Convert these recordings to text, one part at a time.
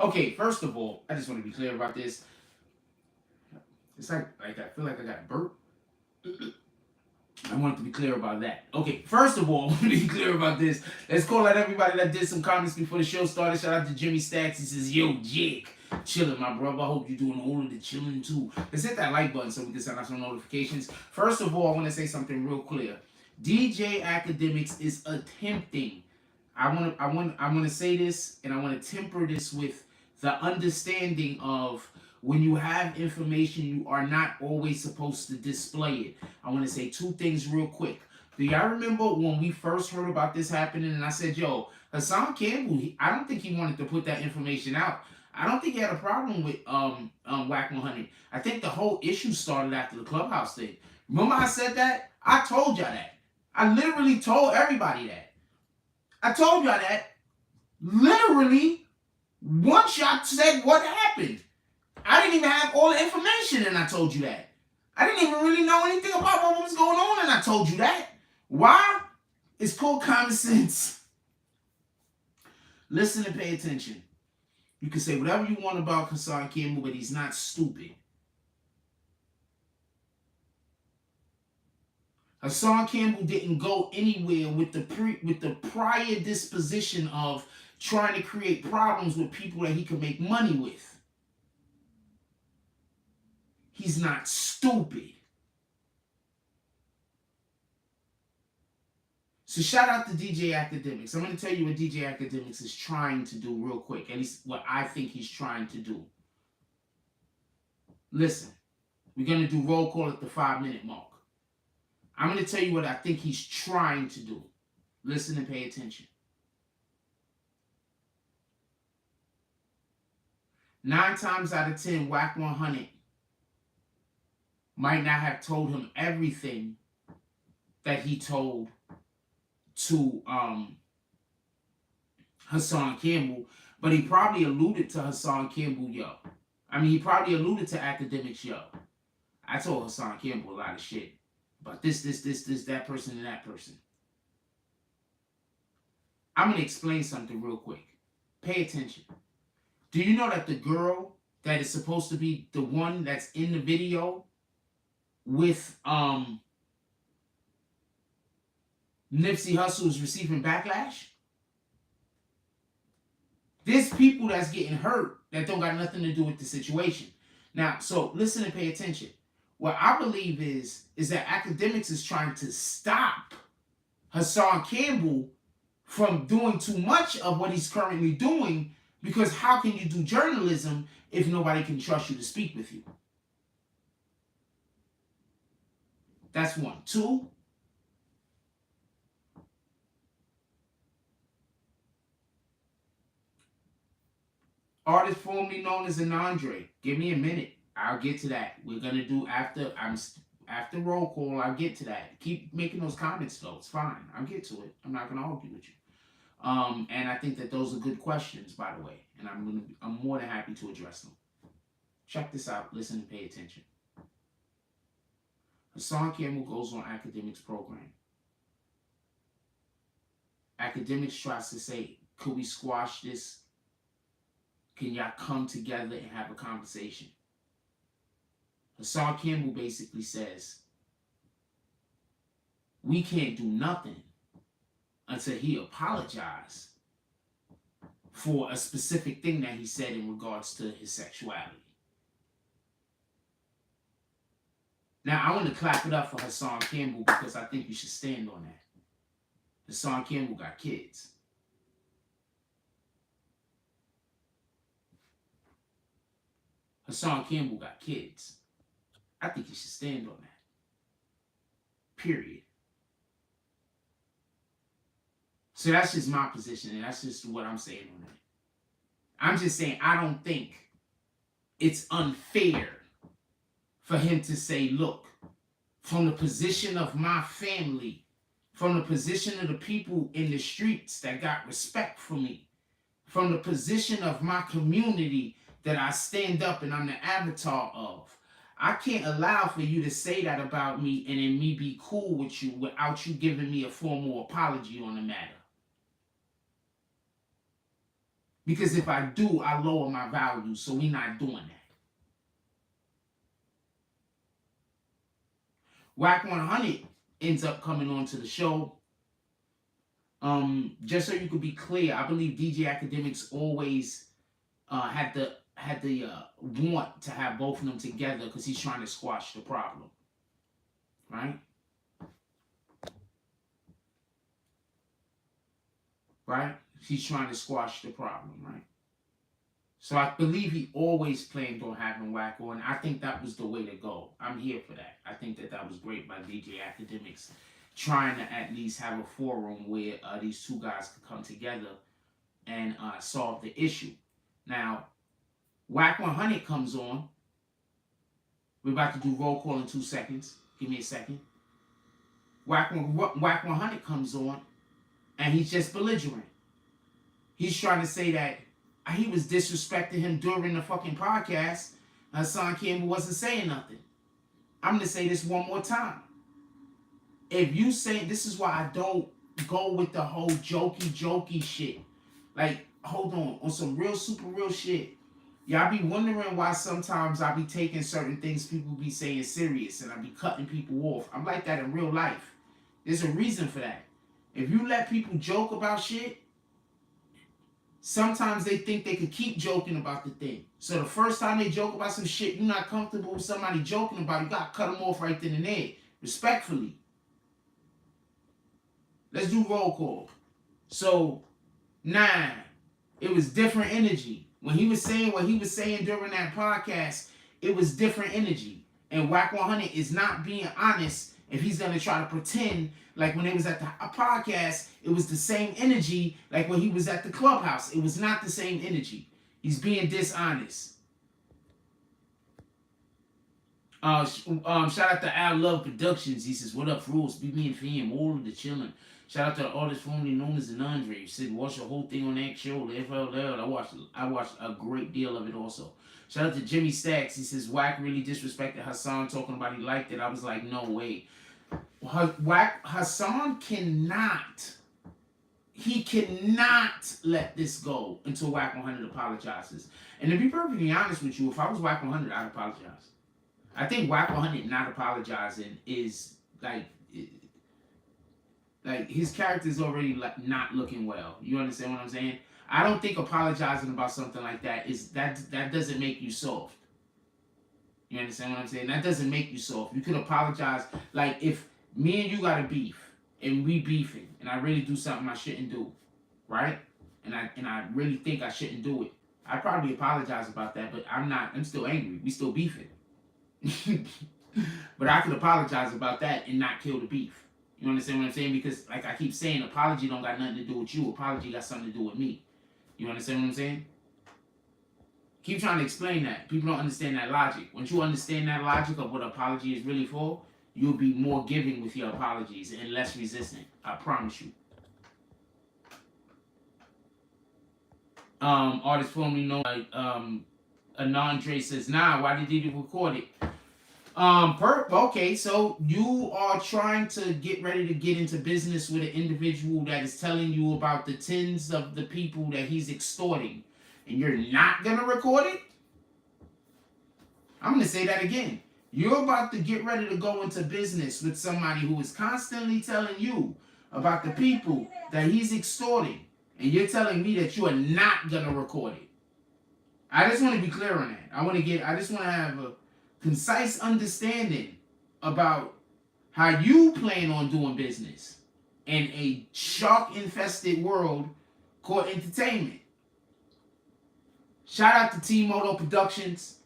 Okay, first of all, I just want to be clear about this. It's like I feel like I got a burp. I want to be clear about that. Okay, first of all, I want to be clear about this. Let's call out everybody that did some comments before the show started. Shout out to Jimmy Stacks. He says, yo, Jake, chilling, my brother. I hope you're doing all of the chilling too. Let's hit that like button so we can send out some notifications. First of all, I want to say something real clear. DJ Akademiks is attempting. I want to say this, and I want to temper this with the understanding of when you have information, you are not always supposed to display it. I want to say two things real quick. Do y'all remember when we first heard about this happening and I said, yo, Hassan Campbell, I don't think he wanted to put that information out. I don't think he had a problem with Wack 100. I think the whole issue started after the Clubhouse thing. Remember I said that? I told y'all that. I literally told everybody that. I told y'all that. Literally, once y'all said what happened. I didn't even have all the information and I told you that. I didn't even really know anything about what was going on and I told you that. Why? It's called common sense. Listen and pay attention. You can say whatever you want about Hassan Campbell, but he's not stupid. Hassan Campbell didn't go anywhere with the prior disposition of trying to create problems with people that he could make money with. He's not stupid. So shout out to DJ Akademiks. I'm going to tell you what DJ Akademiks is trying to do real quick. At least what I think he's trying to do. Listen, we're going to do roll call at the 5-minute mark. I'm going to tell you what I think he's trying to do. Listen and pay attention. 9 times out of 10, Wack 100 might not have told him everything that he told to Hassan Campbell, but he probably alluded to Hassan Campbell, yo. I mean, he probably alluded to Akademiks, yo. I told Hassan Campbell a lot of shit about this, that person, and that person. I'm going to explain something real quick. Pay attention. Do you know that the girl that is supposed to be the one that's in the video with Nipsey Hussle is receiving backlash? There's people that's getting hurt that don't got nothing to do with the situation. Now, so listen and pay attention. What I believe is that Akademiks is trying to stop Hassan Campbell from doing too much of what he's currently doing, because how can you do journalism if nobody can trust you to speak with you? That's one. 2, artist formerly known as an Andre. Give me a minute. I'll get to that. We're gonna do after roll call. I'll get to that. Keep making those comments though. It's fine. I'll get to it. I'm not gonna argue with you. And I think that those are good questions, by the way. And I'm more than happy to address them. Check this out. Listen and pay attention. Hassan Campbell goes on Akademiks' program. Akademiks tries to say, could we squash this? Can y'all come together and have a conversation? Hassan Campbell basically says, we can't do nothing until he apologized for a specific thing that he said in regards to his sexuality. Now, I want to clap it up for Hassan Campbell because I think you should stand on that. Hassan Campbell got kids. Hassan Campbell got kids. I think you should stand on that. Period. So that's just my position, and that's just what I'm saying on that. I'm just saying I don't think it's unfair for him to say, look, from the position of my family, from the position of the people in the streets that got respect for me, from the position of my community that I stand up and I'm the avatar of, I can't allow for you to say that about me and then me be cool with you without you giving me a formal apology on the matter. Because if I do, I lower my value. So we're not doing that. Wack 100 ends up coming on to the show. Just so you could be clear, I believe DJ Akademiks always had the want to have both of them together because he's trying to squash the problem, right? Right? He's trying to squash the problem, right? So I believe he always planned on having Wack on. I think that was the way to go. I'm here for that. I think that was great by DJ Akademiks, trying to at least have a forum where these two guys could come together and solve the issue. Now, Wack 100 comes on. We're about to do roll call in 2 seconds. Give me a second. Wack 100 comes on, and he's just belligerent. He's trying to say that he was disrespecting him during the fucking podcast. Hassan Campbell wasn't saying nothing. I'm going to say this one more time. If you say, this is why I don't go with the whole jokey shit. Like, hold on some real, super real shit. Y'all be wondering why sometimes I be taking certain things people be saying serious and I be cutting people off. I'm like that in real life. There's a reason for that. If you let people joke about shit, sometimes they think they could keep joking about the thing. So the first time they joke about some shit you're not comfortable with somebody joking about, you got to cut them off right then and there. Respectfully. Let's do roll call. So, 9. It was different energy. When he was saying what he was saying during that podcast, it was different energy. And Wack 100 is not being honest if he's going to try to pretend like when it was at the podcast, it was the same energy like when he was at the Clubhouse. It was not the same energy. He's being dishonest. Shout out to Al Love Productions. He says, what up, Rules? Be me and fam. All of the chillin'. Shout out to the artist formerly known as the Andre. He said, watch the whole thing on that show, the FLL. I watched a great deal of it also. Shout out to Jimmy Stacks. He says, Wack really disrespected Hassan, talking about he liked it. I was like, no way. Hassan cannot let this go until Wack 100 apologizes. And to be perfectly honest with you, if I was Wack 100, I'd apologize. I think Wack 100 not apologizing is like his character is already like not looking well. You understand what I'm saying? I don't think apologizing about something like that doesn't make you soft. You understand what I'm saying? That doesn't make you soft. You could apologize. Like if me and you got a beef and we beefing and I really do something I shouldn't do, right? And I really think I shouldn't do it. I'd probably apologize about that, but I'm still angry. We still beefing. But I could apologize about that and not kill the beef. You understand what I'm saying? Because like I keep saying, apology don't got nothing to do with you. Apology got something to do with me. You understand what I'm saying? Keep trying to explain that. People don't understand that logic. Once you understand that logic of what apology is really for, you'll be more giving with your apologies and less resistant. I promise you. Artist formerly known like Anandre says, nah, why did he record it? Okay, so you are trying to get ready to get into business with an individual that is telling you about the tens of the people that he's extorting, and you're not gonna record it? I'm gonna say that again. You're about to get ready to go into business with somebody who is constantly telling you about the people that he's extorting, and you're telling me that you are not gonna record it. I just want to be clear on that. I just want to have a concise understanding about how you plan on doing business in a shark-infested world called entertainment. Shout out to T-Moto Productions.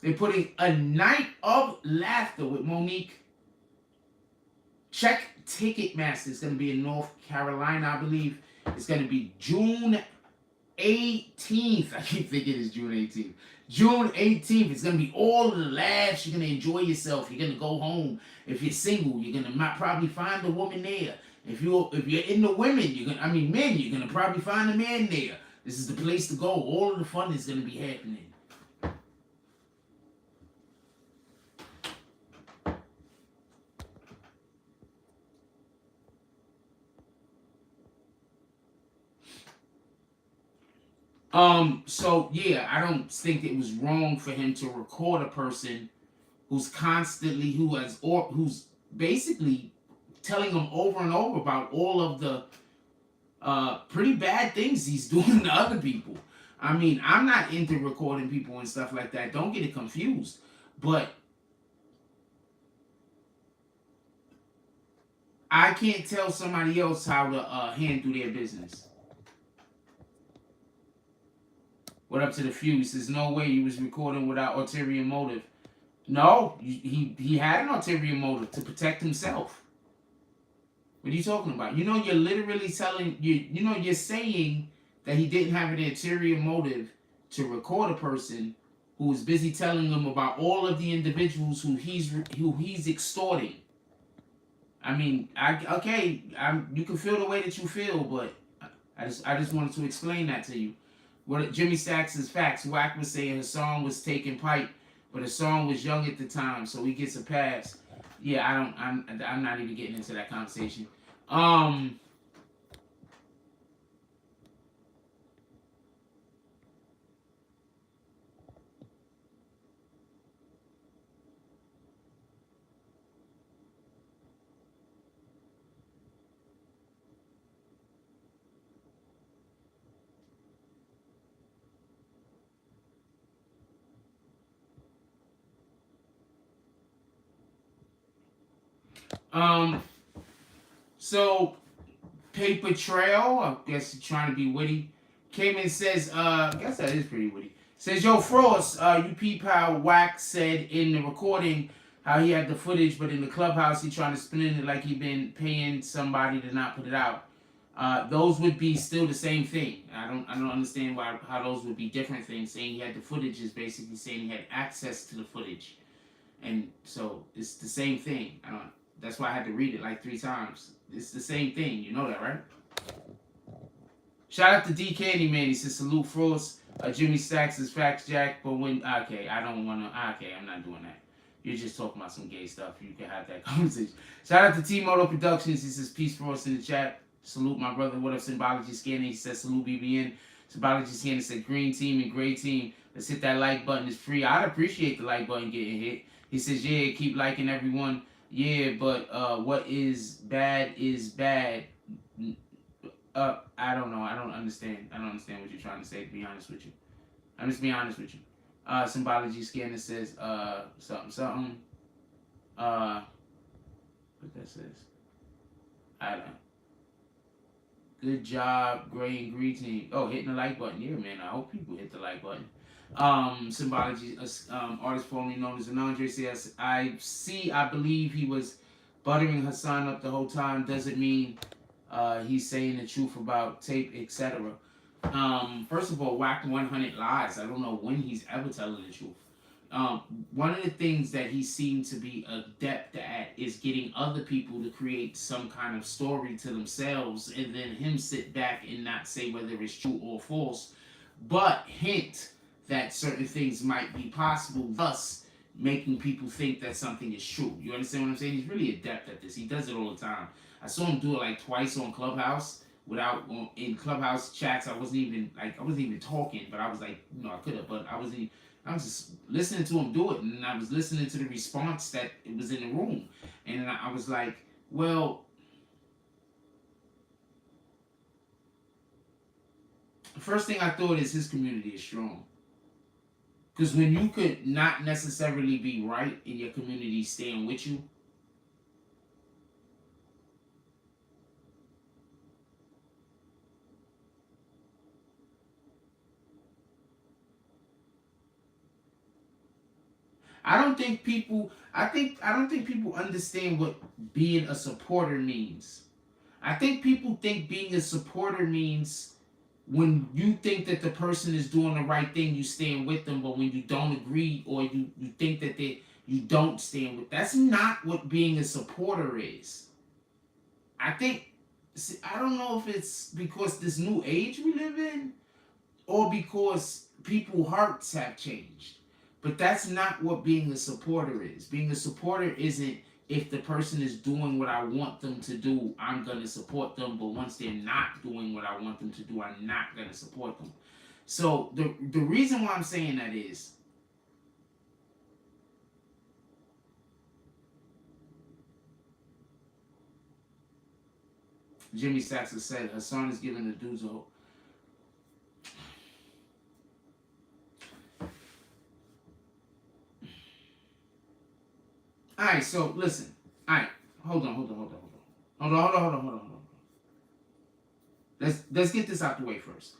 They're putting a night of laughter with Monique. Check Ticketmaster. It's going to be in North Carolina, I believe. It's going to be June 18th. I keep thinking it's June 18th. June 18th. It's going to be all of the laughs. You're going to enjoy yourself. You're going to go home. If you're single, you're going to probably find a woman there. If you're into women, men, you're going to probably find a man there. This is the place to go. All of the fun is going to be happening. So yeah, I don't think it was wrong for him to record a person who's constantly who's basically telling him over and over about all of the pretty bad things he's doing to other people. I mean, I'm not into recording people and stuff like that. Don't get it confused. But I can't tell somebody else how to handle their business. What up to the few? He says, no way he was recording without ulterior motive. No, he had an ulterior motive to protect himself. What are you talking about? You know, you're literally telling you know, you're saying that he didn't have an ulterior motive to record a person who was busy telling them about all of the individuals who he's extorting. I mean, you can feel the way that you feel, but I just wanted to explain that to you. What Jimmy Stacks' facts. Wack was saying Hassan was taking pipe, but Hassan was young at the time, so he gets a pass. Yeah, I'm not even getting into that conversation. So Paper Trail, I guess he's trying to be witty, came and says, I guess that is pretty witty. Says, yo, Frost, you peep how Wack said in the recording how he had the footage, but in the Clubhouse he trying to spin it like he been paying somebody to not put it out. Those would be still the same thing. I don't understand how those would be different things. Saying he had the footage is basically saying he had access to the footage, and so it's the same thing. That's why I had to read it like 3 times. It's the same thing. You know that, right? Shout out to D Candyman. He says salute Frost. Jimmy Stacks is facts, Jack. But when I don't want to. Okay, I'm not doing that. You're just talking about some gay stuff. You can have that conversation. Shout out to T-Moto Productions. He says peace Frost in the chat. Salute my brother. What up, Symbology Scanner? He says salute BBN. Symbology Scanner said green team and gray team. Let's hit that like button. It's free. I'd appreciate the like button getting hit. He says yeah, keep liking everyone. Yeah, but what is bad is bad. I don't know. I don't understand. I don't understand what you're trying to say, to be honest with you. I'm just being honest with you. Symbology Scanner says something. What that says. I don't. Good job, Gray and Green team. Oh, hitting the like button. Yeah, man. I hope people hit the like button. Symbology, artist formerly known as Anandre says, I believe he was buttering Hassan up the whole time. Doesn't mean he's saying the truth about tape, etc. First of all, Wack 100 lies. I don't know when he's ever telling the truth. One of the things that he seemed to be adept at is getting other people to create some kind of story to themselves and then him sit back and not say whether it's true or false, but hint that certain things might be possible, thus making people think that something is true. You understand what I'm saying? He's really adept at this. He does it all the time. I saw him do it like twice on Clubhouse. In Clubhouse chats, I wasn't even talking, but I was like, I could have, but I was just listening to him do it, and I was listening to the response that it was in the room, and I was like, well, the first thing I thought is his community is strong. Because when you could not necessarily be right in your community staying with you, I don't think people understand what being a supporter means. I think people think being a supporter means when you think that the person is doing the right thing, you stand with them, but when you don't agree or you think that you don't stand with, that's not what being a supporter is. I don't know if it's because this new age we live in or because people's hearts have changed. But that's not what being a supporter is. Being a supporter isn't if the person is doing what I want them to do, I'm going to support them. But once they're not doing what I want them to do, I'm not going to support them. So the reason why I'm saying that is, Jimmy Saxon said Hassan is giving the dudes a whole. Alright, so listen. Alright, hold on. Let's get this out the way first.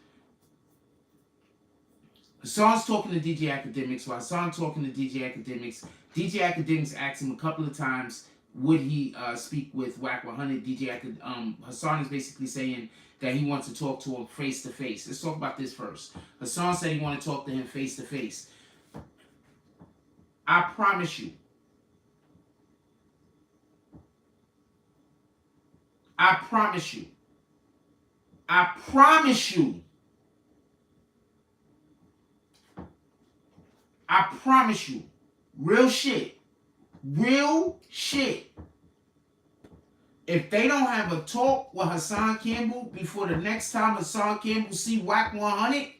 Hassan's talking to DJ Akademiks. While Hassan talking to DJ Akademiks, DJ Akademiks asked him a couple of times, would he speak with Wack 100? Hassan is basically saying that he wants to talk to him face to face. Let's talk about this first. Hassan said he wanted to talk to him face to face. I promise you. I promise you. Real shit. If they don't have a talk with Hassan Campbell before the next time Hassan Campbell see Wack 100,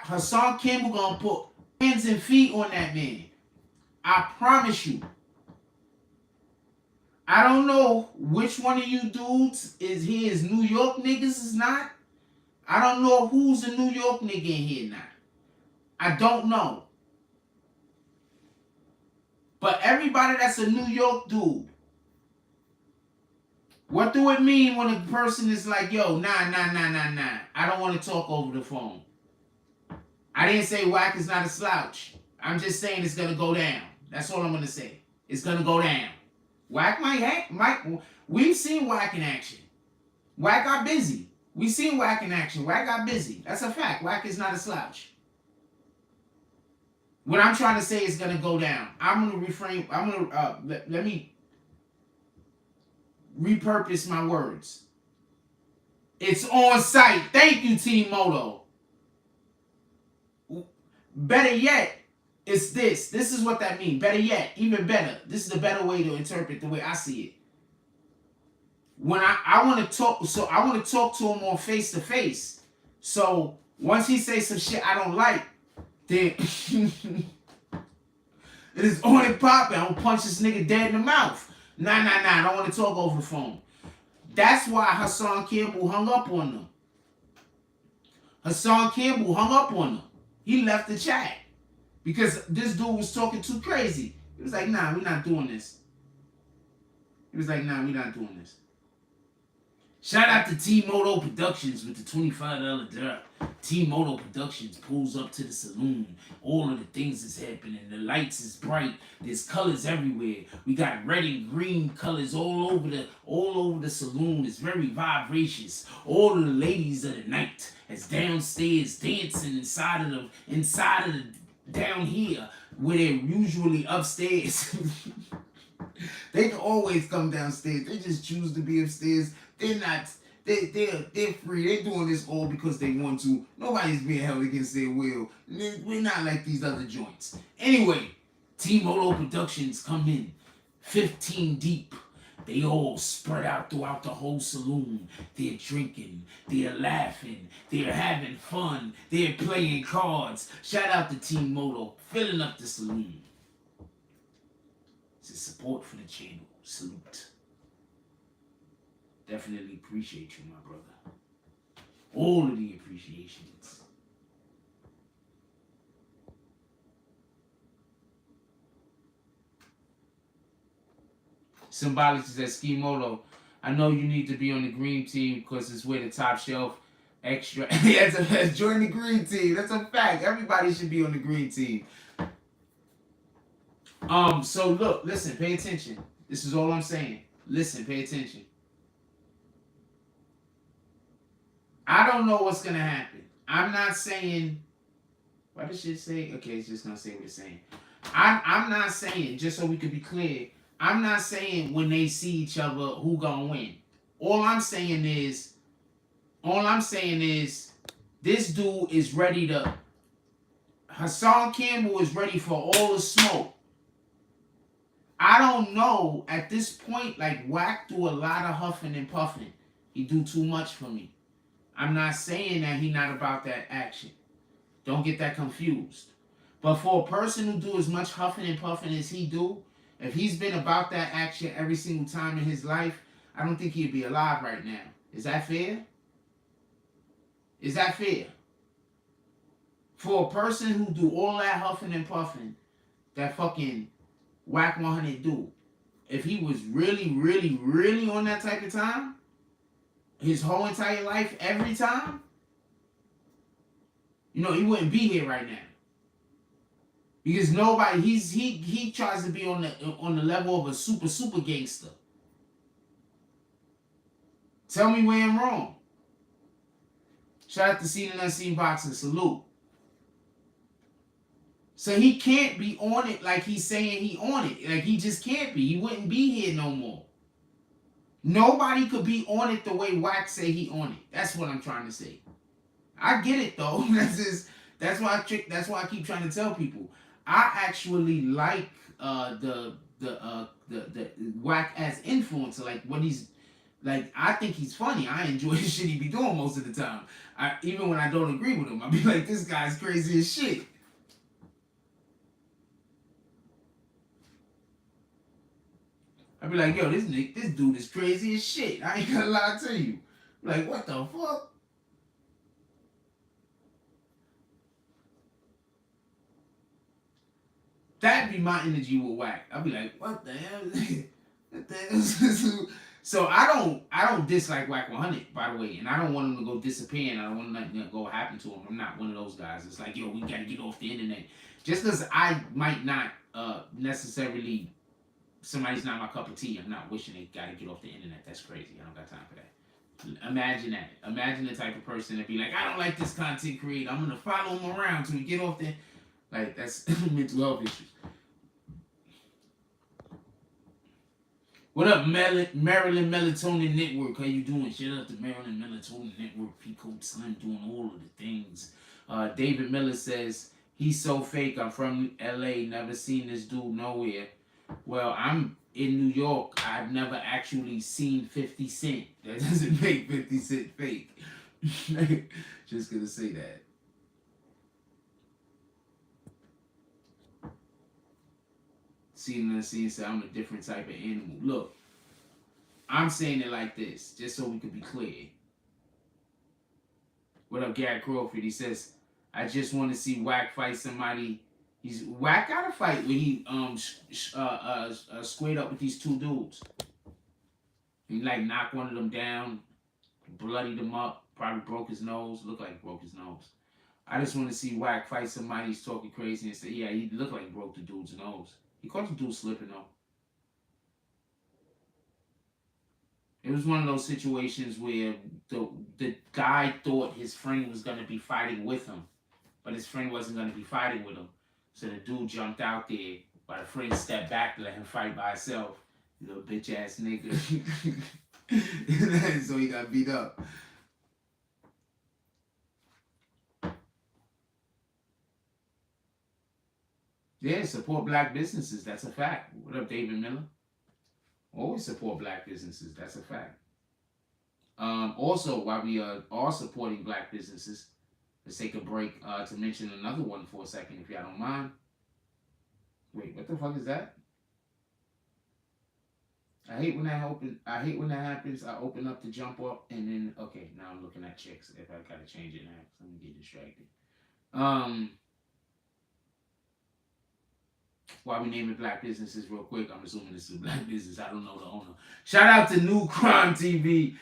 Hassan Campbell gonna put hands and feet on that man. I promise you. I don't know which one of you dudes is New York niggas is not. I don't know who's a New York nigga in here now. I don't know. But everybody that's a New York dude, what do it mean when a person is like, yo, nah. I don't want to talk over the phone. I didn't say Wack is not a slouch. I'm just saying it's going to go down. That's all I'm going to say. It's going to go down. Wack we've seen Wack in action. Wack got busy. We've seen Wack in action. Wack got busy. That's a fact. Wack is not a slouch. What I'm trying to say is going to go down. I'm going to reframe. I'm going to, let me repurpose my words. It's on site. Thank you, Team Moto. Better yet, it's this. This is what that means. Better yet, even better. This is the better way to interpret the way I see it. When I want to talk, so I want to talk to him on face to face. So once he says some shit I don't like, then it is on and popping. I'm gonna punch this nigga dead in the mouth. Nah. I don't want to talk over the phone. That's why Hassan Campbell hung up on them. He left the chat. Because this dude was talking too crazy. He was like, nah, we're not doing this. Shout out to T-Moto Productions with the $25 drop. T-Moto Productions pulls up to the saloon. All of the things is happening. The lights is bright. There's colors everywhere. We got red and green colors all over the saloon. It's very vivacious. All of the ladies of the night is downstairs dancing inside of the down here where they're usually upstairs. They can always come downstairs. They just choose to be upstairs. They're not. They're free. They're doing this all because they want to. Nobody's being held against their will. We're not like these other joints. Anyway, T-Moto Productions come in, 15 deep. They all spread out throughout the whole saloon. They're drinking. They're laughing. They're having fun. They're playing cards. Shout out to Team Moto, filling up the saloon. It's a support for the channel. Salute. Definitely appreciate you, my brother. All of the appreciations. Symbolic says, Ski Moto, I know you need to be on the green team because it's where the top shelf extra. Yes, join the green team. That's a fact. Everybody should be on the green team. So look, listen, pay attention. This is all I'm saying. Listen, pay attention. I don't know what's gonna happen. I'm not saying. What does shit say? Okay, it's just gonna say what it's saying. I'm not saying, just so we could be clear, I'm not saying when they see each other who gonna win. All I'm saying is this dude is ready to. Hassan Campbell is ready for all the smoke. I don't know at this point. Like Wack do a lot of huffing and puffing. He do too much for me. I'm not saying that he not about that action. Don't get that confused. But for a person who do as much huffing and puffing as he do, if he's been about that action every single time in his life, I don't think he'd be alive right now. Is that fair? Is that fair? For a person who do all that huffing and puffing, that fucking Wack 100 do, if he was really, really, really on that type of time, his whole entire life, every time, you know, he wouldn't be here right now. Because nobody, he tries to be on the level of a super gangster. Tell me where I'm wrong. Shout out to Seen and Unseen Boxing, salute. So he can't be on it like he's saying he on it. Like he just can't be. He wouldn't be here no more. Nobody could be on it the way Wack say he on it. That's what I'm trying to say. I get it though. That's why I keep trying to tell people. I actually like the Wack as influencer. Like what he's like. I think he's funny. I enjoy the shit he be doing most of the time. Even when I don't agree with him, I be like, this guy's crazy as shit. I'd be like, yo, this dude is crazy as shit. I ain't gonna lie to you. Like, what the fuck? That'd be my energy with Wack. I'd be like, what the hell? What the hell? So I don't dislike Wack 100, by the way, and I don't want him to go disappear, and I don't want nothing to go happen to him. I'm not one of those guys. It's like, yo, we gotta get off the internet. Just because I might not necessarily, somebody's not my cup of tea, I'm not wishing they gotta get off the internet. That's crazy. I don't got time for that. Imagine that. Imagine the type of person that be like, I don't like this content creator. I'm gonna follow him around till we get off the. Like, that's mental health issues. What up, Maryland Melatonin Network? How you doing? Shout out to Maryland Melatonin Network. P-Code Slim doing all of the things. David Miller says, he's so fake. I'm from LA. Never seen this dude nowhere. Well, I'm in New York. I've never actually seen 50 Cent. That doesn't make 50 Cent fake. Just gonna say that. Seen and unseen, so I'm a different type of animal. Look, I'm saying it like this, just so we could be clear. What up, Gary Crawford? He says, I just want to see Wack fight somebody. Wack got a fight when he squared up with these two dudes. He like knocked one of them down, bloodied him up, probably broke his nose. Looked like he broke his nose. I just want to see Wack fight somebody who's talking crazy and say, yeah, he looked like he broke the dude's nose. He caught the dude slipping though. It was one of those situations where the guy thought his friend was going to be fighting with him, but his friend wasn't going to be fighting with him. So the dude jumped out there, but the friend stepped back to let him fight by himself. Little bitch ass nigga. So he got beat up. Yeah, support black businesses. That's a fact. What up, David Miller? Always support black businesses. That's a fact. Also, while we are supporting black businesses, let's take a break to mention another one for a second, if y'all don't mind. Wait, what the fuck is that? I hate when that happens. I open up to jump up, and then okay, now I'm looking at chicks. If I gotta change it now, I'm gonna get distracted. While we naming black businesses real quick, I'm assuming this is a black business. I don't know the owner. Shout out to New Crime TV,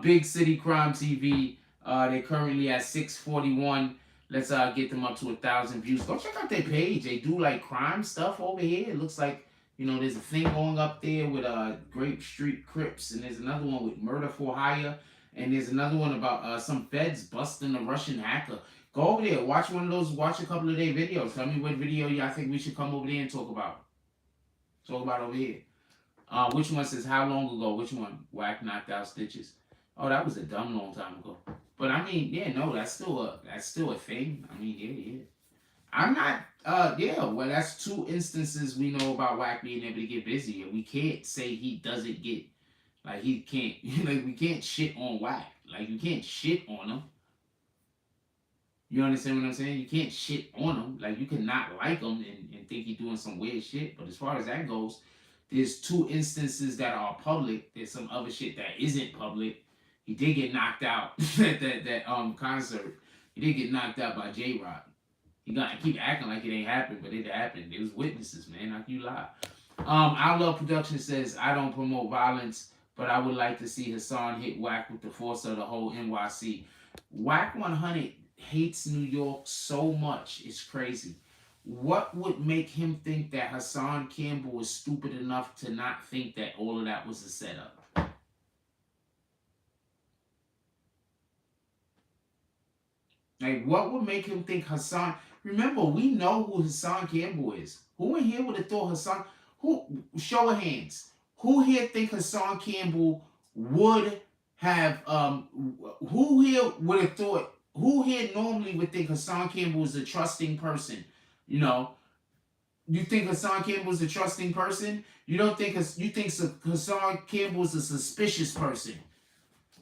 Big City Crime TV. They're currently at 641. Let's get them up to 1,000 views. Go check out their page. They do like crime stuff over here. It looks like, you know, there's a thing going up there with Grape Street Crips, and there's another one with Murder for Hire, and there's another one about some feds busting a Russian hacker. Go over there, watch one of those, watch a couple of their videos. Tell me what video y'all think we should come over there and talk about. Talk about over here. Which one says how long ago? Which one? Wack knocked out Stitches. Oh, that was a dumb long time ago. But I mean, yeah, no, that's still a thing. I mean, yeah. I'm not well, that's two instances we know about Wack being able to get busy. And we can't say he doesn't get, like, he can't, like, we can't shit on Wack. Like, you can't shit on him. You understand what I'm saying? You can't shit on him. Like, you can not like him and think he's doing some weird shit. But as far as that goes, there's 2 instances that are public. There's some other shit that isn't public. He did get knocked out at that concert. He did get knocked out by J-Rock. He gonna keep acting like it ain't happened, but it happened. It was witnesses, man. Like, you lie. Our Love Production says, I don't promote violence, but I would like to see Hassan hit Wack with the force of the whole NYC. Wack 100 hates New York so much, it's crazy. What would make him think that Hassan Campbell was stupid enough to not think that all of that was a setup? Like, what would make him think Hassan... Remember, we know who Hassan Campbell is. Who in here would have thought Hassan... Show of hands. Who here think Hassan Campbell would have... Who here would have thought... Who here normally would think Hassan Campbell is a trusting person? You know, you think Hassan Campbell is a trusting person? You don't think... You think Hassan Campbell is a suspicious person?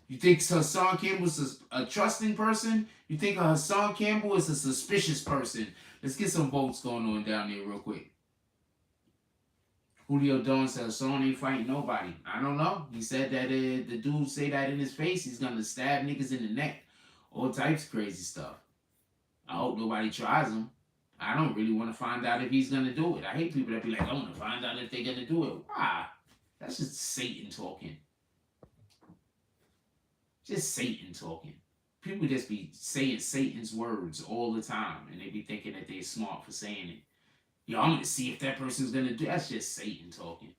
You think Hassan Campbell is a trusting person? You think Hassan Campbell is a suspicious person? Let's get some votes going on down there real quick. Julio Don said Hassan ain't fighting nobody. I don't know. He said that the dude say that in his face. He's going to stab niggas in the neck. All types of crazy stuff. I hope nobody tries him. I don't really want to find out if he's going to do it. I hate people that be like, I want to find out if they're going to do it. Why? That's just Satan talking. Just Satan talking. People just be saying Satan's words all the time, and they be thinking that they're smart for saying it. Yo, I'm going to see if that person's going to do it. That's just Satan talking.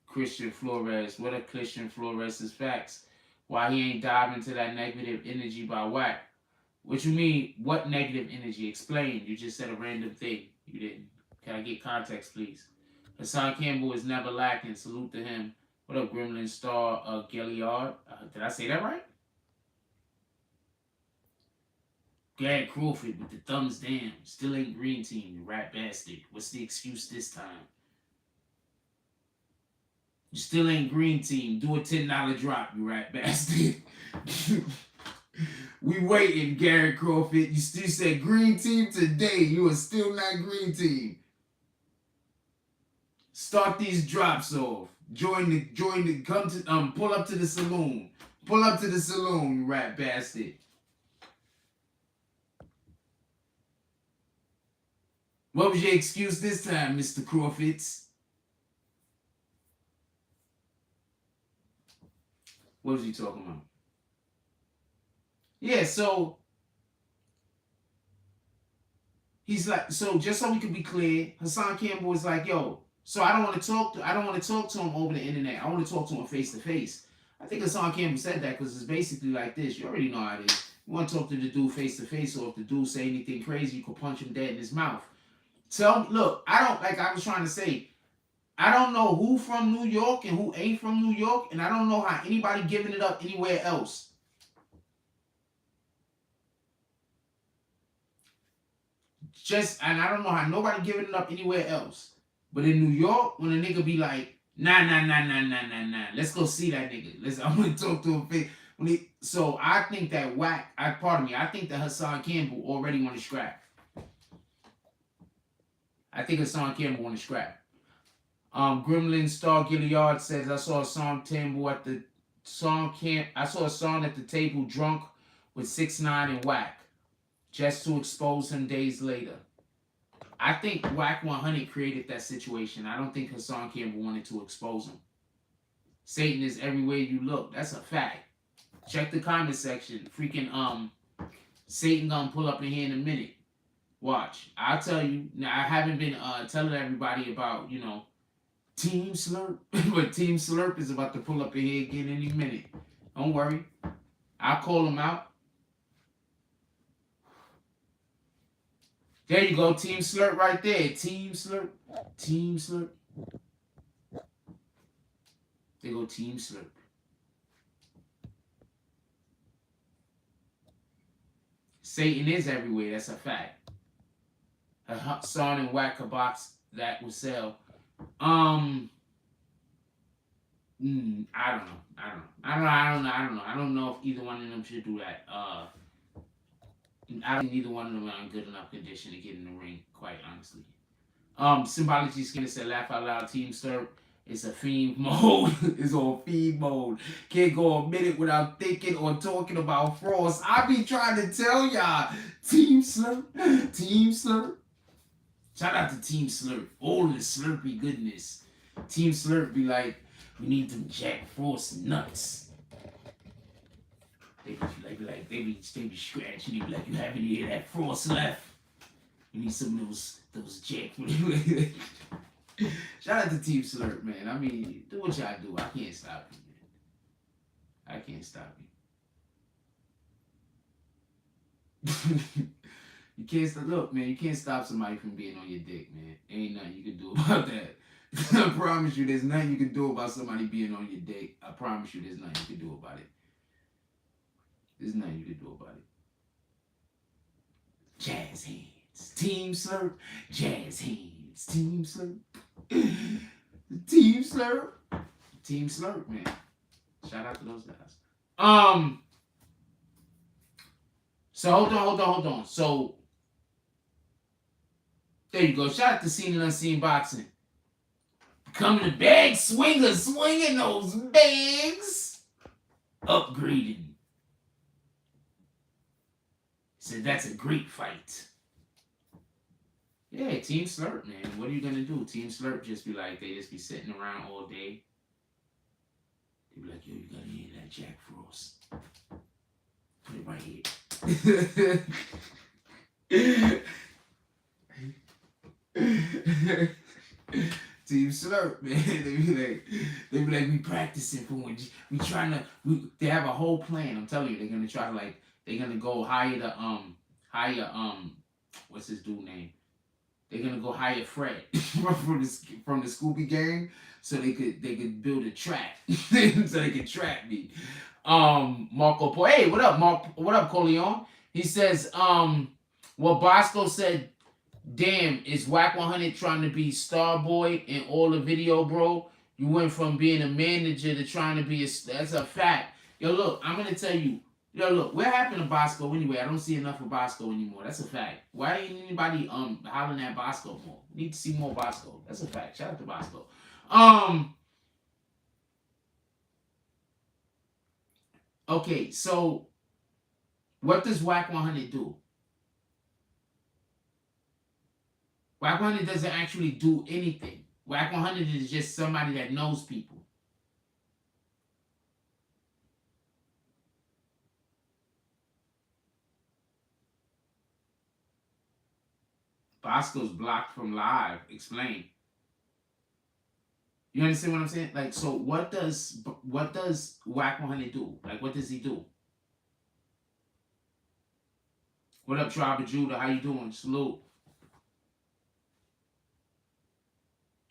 Christian Flores. What are Christian Flores' facts? Why he ain't diving into that negative energy by Wack? What you mean, what negative energy? Explain. You just said a random thing. You didn't. Can I get context, please? Hassan Campbell is never lacking. Salute to him. What up, Gremlin Star Gilliard? Did I say that right? Gad Crawford with the thumbs down. Still ain't green team, you rat bastard. What's the excuse this time? You still ain't green team. Do a $10 drop, you rat bastard. We waiting, Garrett Crawford. You still said green team today. You are still not green team. Start these drops off. Join the, come to, pull up to the saloon. Pull up to the saloon, you rat bastard. What was your excuse this time, Mr. Crawfords? What was he talking about? Yeah, so he's like, so just so we can be clear, Hassan Campbell is like, yo, so I don't want to talk to him over the internet. I want to talk to him face to face. I think Hassan Campbell said that because it's basically like this. You already know how it is. You want to talk to the dude face to face, or if the dude say anything crazy, you could punch him dead in his mouth. Look, I don't, like I was trying to say, I don't know who from New York and who ain't from New York, and I don't know how anybody giving it up anywhere else. And I don't know how nobody giving it up anywhere else. But in New York, when a nigga be like, nah, let's go see that nigga. I'm gonna talk to him. So I think that Wack, I think that Hassan Campbell already want to scrap. I think Hassan Campbell want to scrap. Gremlin Star Gilliard says, I saw Hassan Campbell at the table drunk with 6ix9ine and Wack, just to expose him days later. I think Wack 100 created that situation. I don't think Hassan Campbell wanted to expose him. Satan is everywhere you look. That's a fact. Check the comment section. Freaking Satan gonna pull up in here in a minute. Watch. I'll tell you. Now, I haven't been telling everybody about, Team Slurp. But Team Slurp is about to pull up in here again any minute. Don't worry. I'll call him out. There you go, Team Slurp right there. Team Slurp. Team Slurp. There go Team Slurp. Satan is everywhere. That's a fact. Hassan and Wack a box that would sell. I don't know. I don't know if either one of them should do that. I don't think neither one of them are in good enough condition to get in the ring, quite honestly. Symbology Skinner said, laugh out loud, Team Slurp. It's a fiend mode. It's on fiend mode. Can't go a minute without thinking or talking about Frost. I be trying to tell y'all. Team Slurp. Team Slurp. Shout out to Team Slurp. All the slurpy goodness. Team Slurp be like, we need them Jack Frost nuts. They be scratching. They be like, you have any of that Frost left? You need some of those Jack. Shout out to Team Slurp, man. I mean, do what y'all do. I can't stop you, man. I can't stop you. You can't stop. Look, man. You can't stop somebody from being on your dick, man. Ain't nothing you can do about that. I promise you, there's nothing you can do about somebody being on your dick. I promise you, there's nothing you can do about it. There's nothing you can do about it. Jazz hands. Team Slurp. Jazz hands. Team Slurp. Team Slurp. Team Slurp, man. Shout out to those guys. So hold on. So there you go. Shout out to Seen and Unseen Boxing. Becoming a bag swinger, swinging those bags. Upgrading. Said that's a great fight. Yeah, Team Slurp, man. What are you gonna do? Team Slurp just be like, they just be sitting around all day. They be like, yo, you gotta hear that Jack Frost. Put it right here. Team Slurp, man. They be like, we practicing for when we trying to. They have a whole plan. I'm telling you, they're gonna try to they're gonna go hire what's his dude name? They're gonna go hire Fred from the Scooby gang, so they could build a track, so they could trap me. Marco Polo. Hey, what up, Mark? What up, Coleon? He says, well, Bosco said, damn, is Wack 100 trying to be Starboy in all the video, bro? You went from being a manager to trying to be that's a fact. Yo, look, I'm gonna tell you. Yo, look, what happened to Bosco anyway? I don't see enough of Bosco anymore. That's a fact. Why ain't anybody hollering at Bosco more? We need to see more Bosco. That's a fact. Shout out to Bosco. Okay, so what does Wack 100 do? Wack 100 doesn't actually do anything. Wack 100 is just somebody that knows people. Bosco's blocked from live. Explain. You understand what I'm saying? Like, so what does Wack 100 do? Like, what does he do? What up, Tribe of Judah? How you doing? Salute.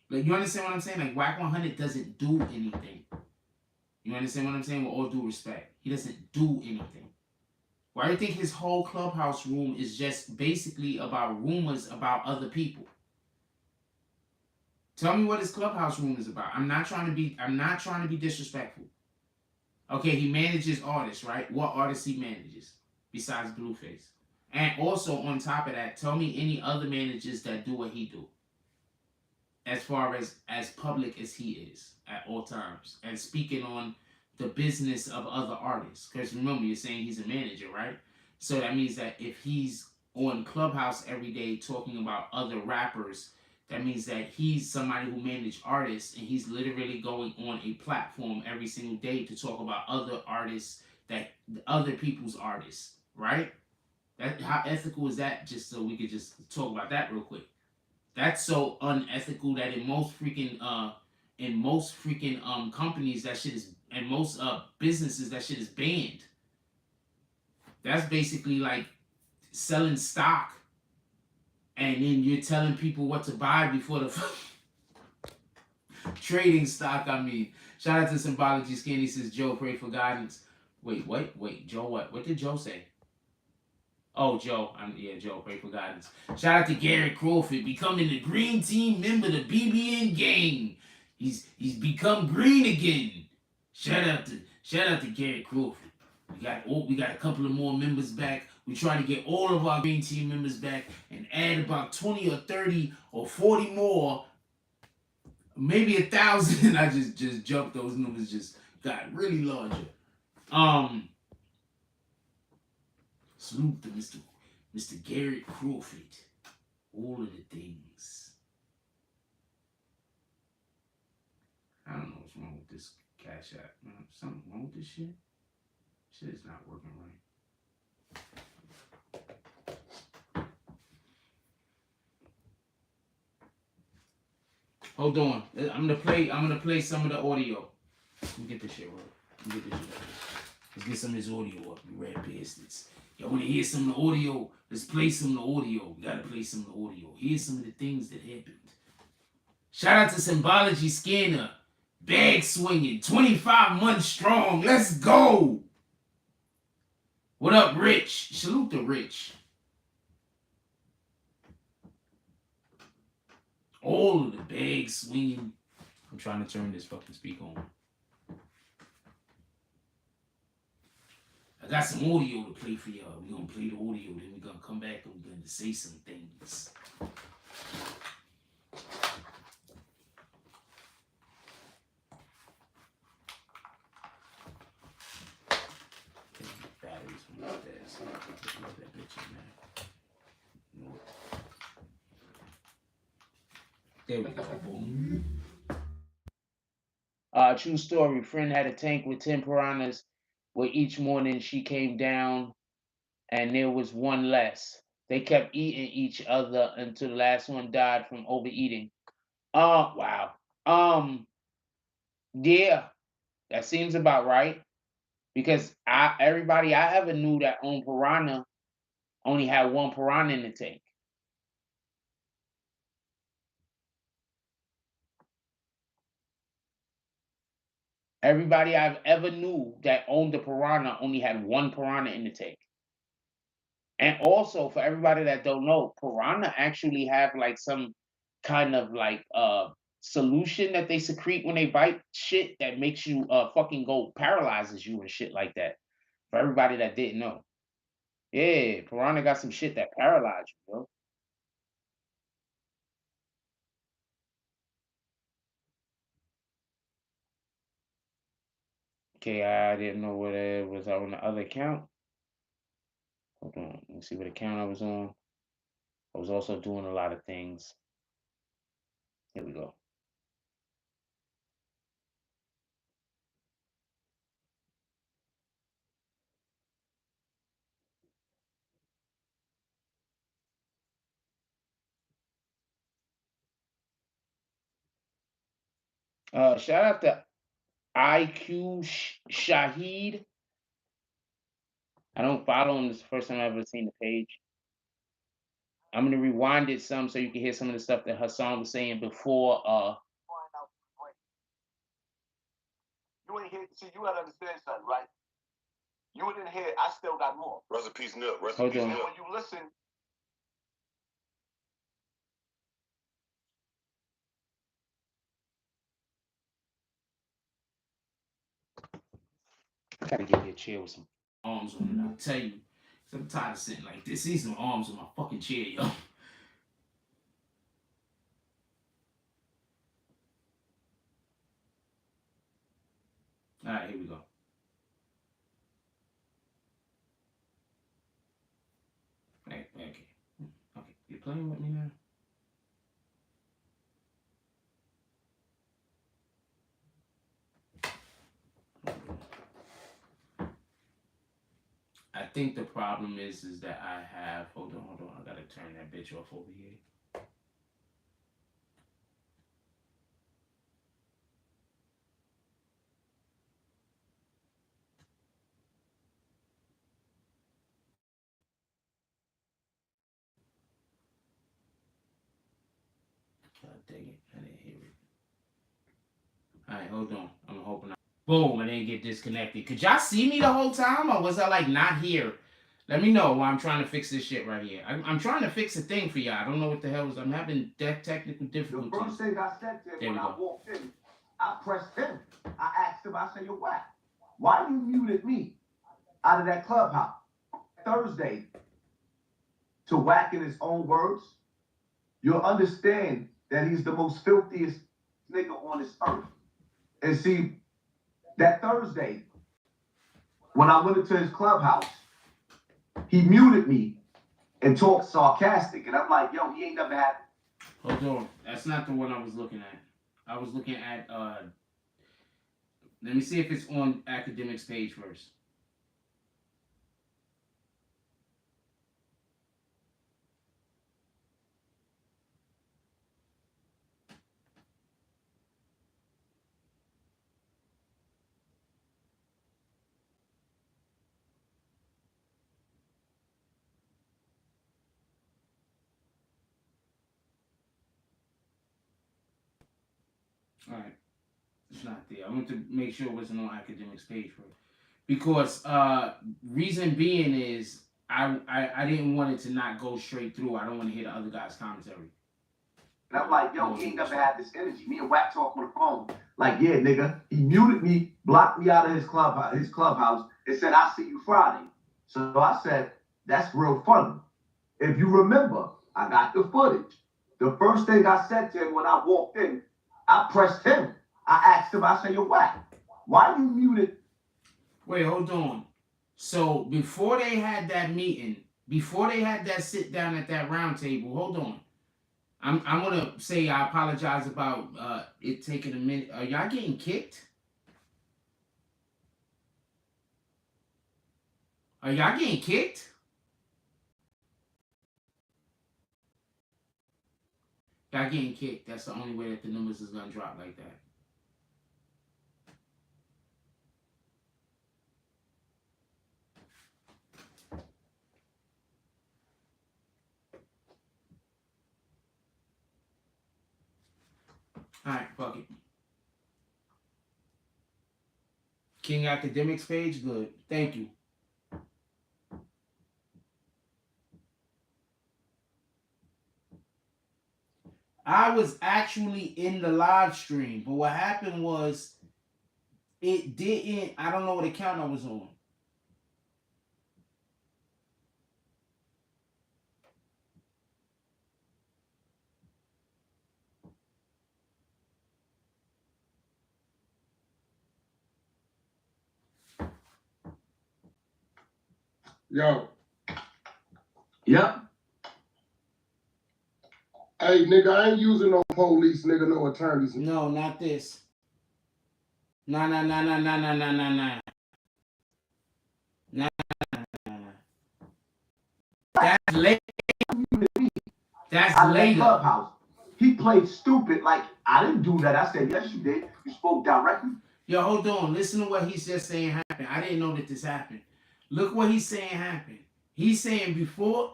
Like, you understand what I'm saying? Like, Wack 100 doesn't do anything. You understand what I'm saying? With all due respect, he doesn't do anything. Why do you think his whole Clubhouse room is just basically about rumors about other people? Tell me what his Clubhouse room is about. I'm not trying to be disrespectful. Okay, he manages artists, right? What artists he manages besides Blueface? And also on top of that, tell me any other managers that do what he do. As far as public as he is at all times, and speaking on the business of other artists. Because remember, you're saying he's a manager, right? So that means that if he's on Clubhouse every day talking about other rappers, that means that he's somebody who managed artists, and he's literally going on a platform every single day to talk about other artists, that other people's artists, right? That, how ethical is that? Just so we could just talk about that real quick. That's so unethical that in most freaking companies that shit is, and most businesses that shit is banned. That's basically like selling stock, and then you're telling people what to buy before the trading stock. I mean, shout out to Symbology Skinny. Says Joe, pray for guidance. Wait, Joe, what did Joe say? Oh, Joe. Joe, pray for guidance. Shout out to Garrett Crawford, becoming the green team member of the BBN gang. He's become green again. Shout out to Garrett Crawford. We got a couple of more members back. We try to get all of our green team members back and add about 20 or 30 or 40 more. Maybe 1,000. I just jumped, those numbers just got really larger. Salute to Mr. Garrett Crawford. All of the things. I don't know what's wrong with this Cash App. Something wrong with this shit? Shit is not working right. Hold on. I'm gonna play some of the audio. Let me get this shit right. Let's get some of this audio up, you red bastards. Y'all wanna hear some of the audio? Let's play some of the audio. We gotta play some of the audio. Here's some of the things that happened. Shout out to Symbology Scanner. Bag swinging. 25 months strong. Let's go. What up, Rich? Salute to Rich. All of the bags swinging. I'm trying to turn this fucking speaker on. I got some audio to play for y'all. We're going to play the audio, then we're going to come back and we're going to say some things. Batteries from upstairs. Love that bitch in there. There we go. Boom. True story. Friend had a tank with 10 piranhas, where each morning she came down and there was one less. They kept eating each other until the last one died from overeating. Wow. Yeah, that seems about right. Because everybody I ever knew that owned piranha only had one piranha in the tank. Everybody I've ever knew that owned a piranha only had one piranha in the tank. And also, for everybody that don't know, piranha actually have like some kind of like solution that they secrete when they bite shit that makes you fucking go paralyzes you and shit like that. For everybody that didn't know. Yeah, piranha got some shit that paralyzes you, bro. Okay, I didn't know what it was on the other account. Hold on, let me see what account I was on. I was also doing a lot of things. Here we go. Shout out to IQ Shahid. I don't follow him. This is the first time I've ever seen the page. I'm gonna rewind it some so you can hear some of the stuff that Hassan was saying before. You ain't here. See, you gotta understand something, right? You didn't hear. I still got more. Rest in peace, Nip. Rest in peace, Nip. When you listen. I gotta get me a chair with some arms on it. I'll tell you. I'm tired of sitting like this. See some arms on my fucking chair, yo. Alright, here we go. Okay. Okay. You playing with me now? I think the problem is that I have. Hold on. I gotta turn that bitch off over here. God dang it. I didn't hear it. Alright, hold on. I'm hoping Boom, I didn't get disconnected. Could y'all see me the whole time, or was I like not here? Let me know while I'm trying to fix this shit right here. I'm trying to fix a thing for y'all. I don't know what the hell is. I'm having technical difficulties. The first thing I said to him when I walked in, I pressed him. I asked him, I said, yo, Wack, why you muted me out of that Clubhouse? Thursday, to Wack in his own words, you'll understand that he's the most filthiest nigga on this earth. And see, that Thursday, when I went into his Clubhouse, he muted me and talked sarcastic. And I'm like, yo, he ain't never had... Hold on. That's not the one I was looking at. I was looking at, let me see if it's on Akademiks page first. All right. It's not there. I want to make sure it wasn't on Akademiks page first. Because reason being is I didn't want it to not go straight through. I don't want to hear the other guy's commentary. And I'm like, yo, he ain't never had this energy. Me and Wack talk on the phone. Like, yeah, nigga, he muted me, blocked me out of his clubhouse, and said, I'll see you Friday. So I said, that's real funny. If you remember, I got the footage. The first thing I said to him when I walked in, I pressed him. I asked him, I said, yo, Wack, why you muted? Wait, hold on. So before they had that meeting, before they had that sit down at that round table, hold on. I'm gonna say I apologize about it taking a minute. Are y'all getting kicked? Are y'all getting kicked? Y'all getting kicked. That's the only way that the numbers is gonna drop like that. All right, fuck it. King Akademiks page, good. Thank you. I was actually in the live stream, but what happened was it didn't, I don't know what account I was on. Yo. Yep. Hey, nigga, I ain't using no police, nigga, no attorneys. No, not this. Nah. That's late. That's later. Clubhouse. He played stupid like, I didn't do that. I said, yes, you did. You spoke directly. Yo, hold on. Listen to what he's just saying happened. I didn't know that this happened. Look what he's saying happened. He's saying before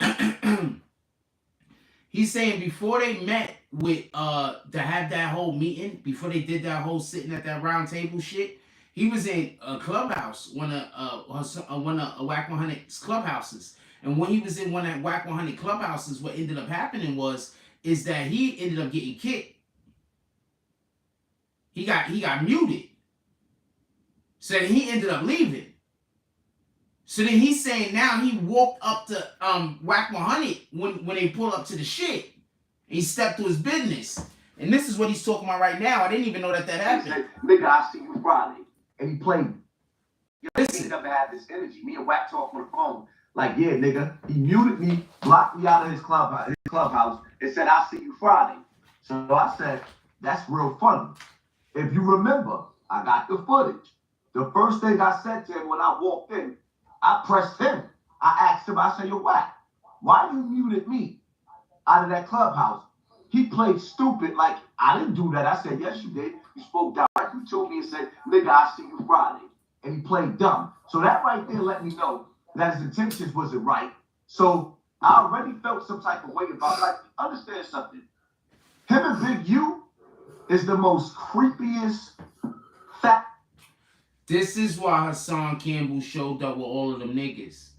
they met with to have that whole meeting, before they did that whole sitting at that round table shit, he was in a Clubhouse, one of Wack 100's clubhouses. And when he was in one of Wack 100 clubhouses, what ended up happening is that he ended up getting kicked. He got muted. So then he ended up leaving. So then he's saying now he walked up to Wack 100 when they pull up to the shit. And he stepped to his business. And this is what he's talking about right now. I didn't even know that happened. He said, nigga, I'll see you Friday. And he played. He never had this energy. Me and Wack talk on the phone. Like, yeah, nigga, he muted me, blocked me out of his clubhouse, and said, I'll see you Friday. So I said, that's real funny. If you remember, I got the footage. The first thing I said to him when I walked in, I pressed him. I asked him, I said, yo, Wack, why you muted me out of that clubhouse? He played stupid like, I didn't do that. I said, yes, you did. You spoke directly to me and said, nigga, I'll see you Friday. And he played dumb. So that right there let me know that his intentions wasn't right. So I already felt some type of way about it. Like, understand something. Him and Big U is the most creepiest fact. This is why Hassan Campbell showed up with all of them niggas.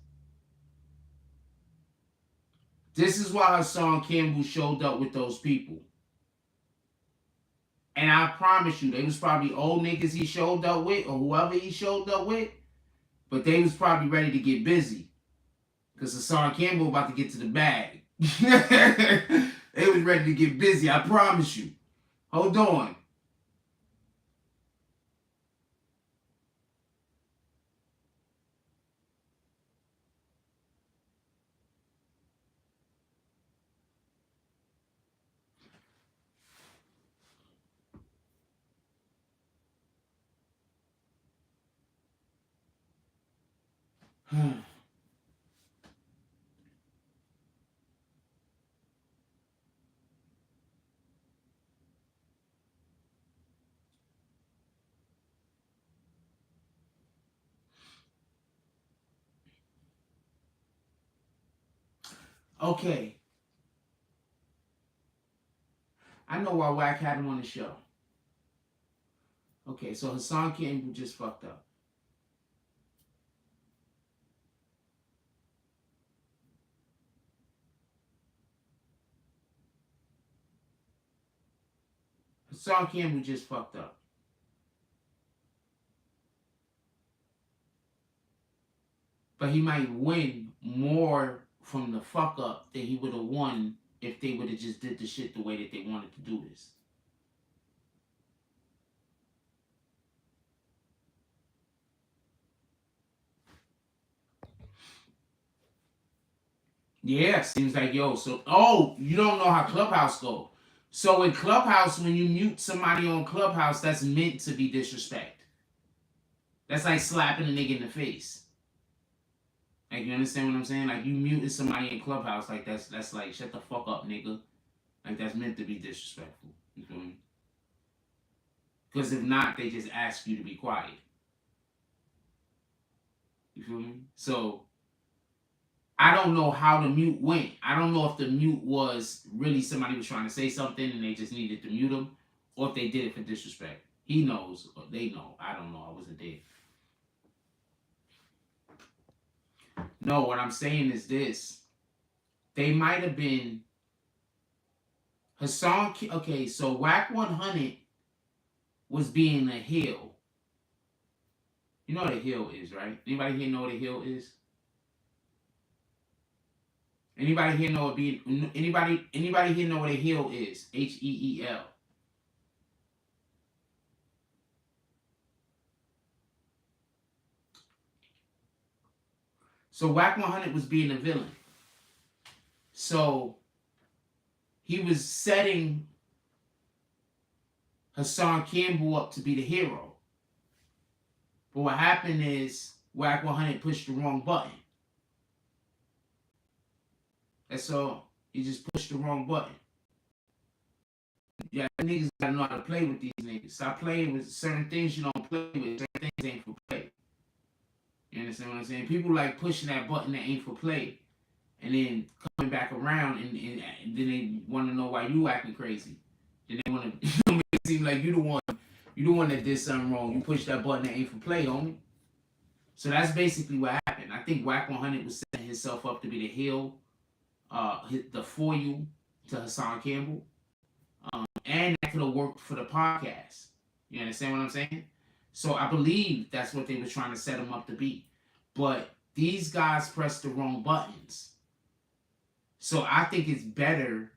This is why Hassan Campbell showed up with those people. And I promise you, they was probably old niggas he showed up with, or whoever he showed up with, but they was probably ready to get busy. Because Hassan Campbell about to get to the bag. They was ready to get busy, I promise you. Hold on. Okay. I know why Wack had him on the show. Okay, so Hassan Campbell just fucked up. Hassan Campbell just fucked up. But he might win more from the fuck up than he would have won if they would have just did the shit the way that they wanted to do this. Yeah, seems like, yo, so, oh, you don't know how Clubhouse go. So in Clubhouse, when you mute somebody on Clubhouse, that's meant to be disrespect. That's like slapping a nigga in the face. Like, you understand what I'm saying? Like, you muting somebody in Clubhouse, like, that's like, shut the fuck up, nigga. Like, that's meant to be disrespectful. You feel me? Because if not, they just ask you to be quiet. You feel me? So, I don't know how the mute went. I don't know if the mute was really somebody was trying to say something and they just needed to mute him, or if they did it for disrespect. He knows, or they know. I don't know. I wasn't there. No, what I'm saying is this. They might have been Hassan. Okay, so Wack 100 was being a heel. You know what a heel is, right? Anybody here know what a heel is? Anybody here know what anybody here know what a heel is? Heel. So Wack 100 was being a villain. So he was setting Hassan Campbell up to be the hero. But what happened is Wack 100 pushed the wrong button. That's all. He just pushed the wrong button. Yeah, niggas gotta know how to play with these niggas. Stop playing with certain things you don't play with. Certain things ain't for play. You understand what I'm saying? People like pushing that button that ain't for play. And then coming back around and then they want to know why you acting crazy. Then they want to make it seem like you the one that did something wrong. You push that button that ain't for play, homie. So that's basically what happened. I think Wack 100 was setting himself up to be the heel, the foil to Hassan Campbell. And that could have worked for the podcast. You understand what I'm saying? So I believe that's what they were trying to set him up to be. But these guys pressed the wrong buttons. So I think it's better.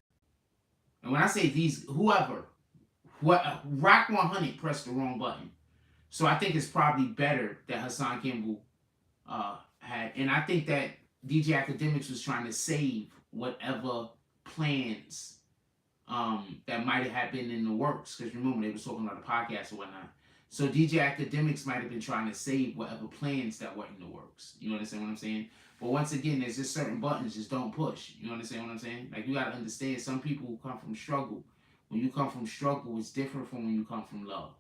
And when I say these, Wack 100 pressed the wrong button. So I think it's probably better that Hassan Campbell had. And I think that DJ Akademiks was trying to save whatever plans that might have been in the works. Because remember, they were talking about the podcast or whatnot. So DJ Akademiks might have been trying to save whatever plans that were in the works. You understand what I'm saying? But once again, there's just certain buttons just don't push. You understand what I'm saying? Like, you got to understand, some people come from struggle. When you come from struggle, it's different from when you come from love.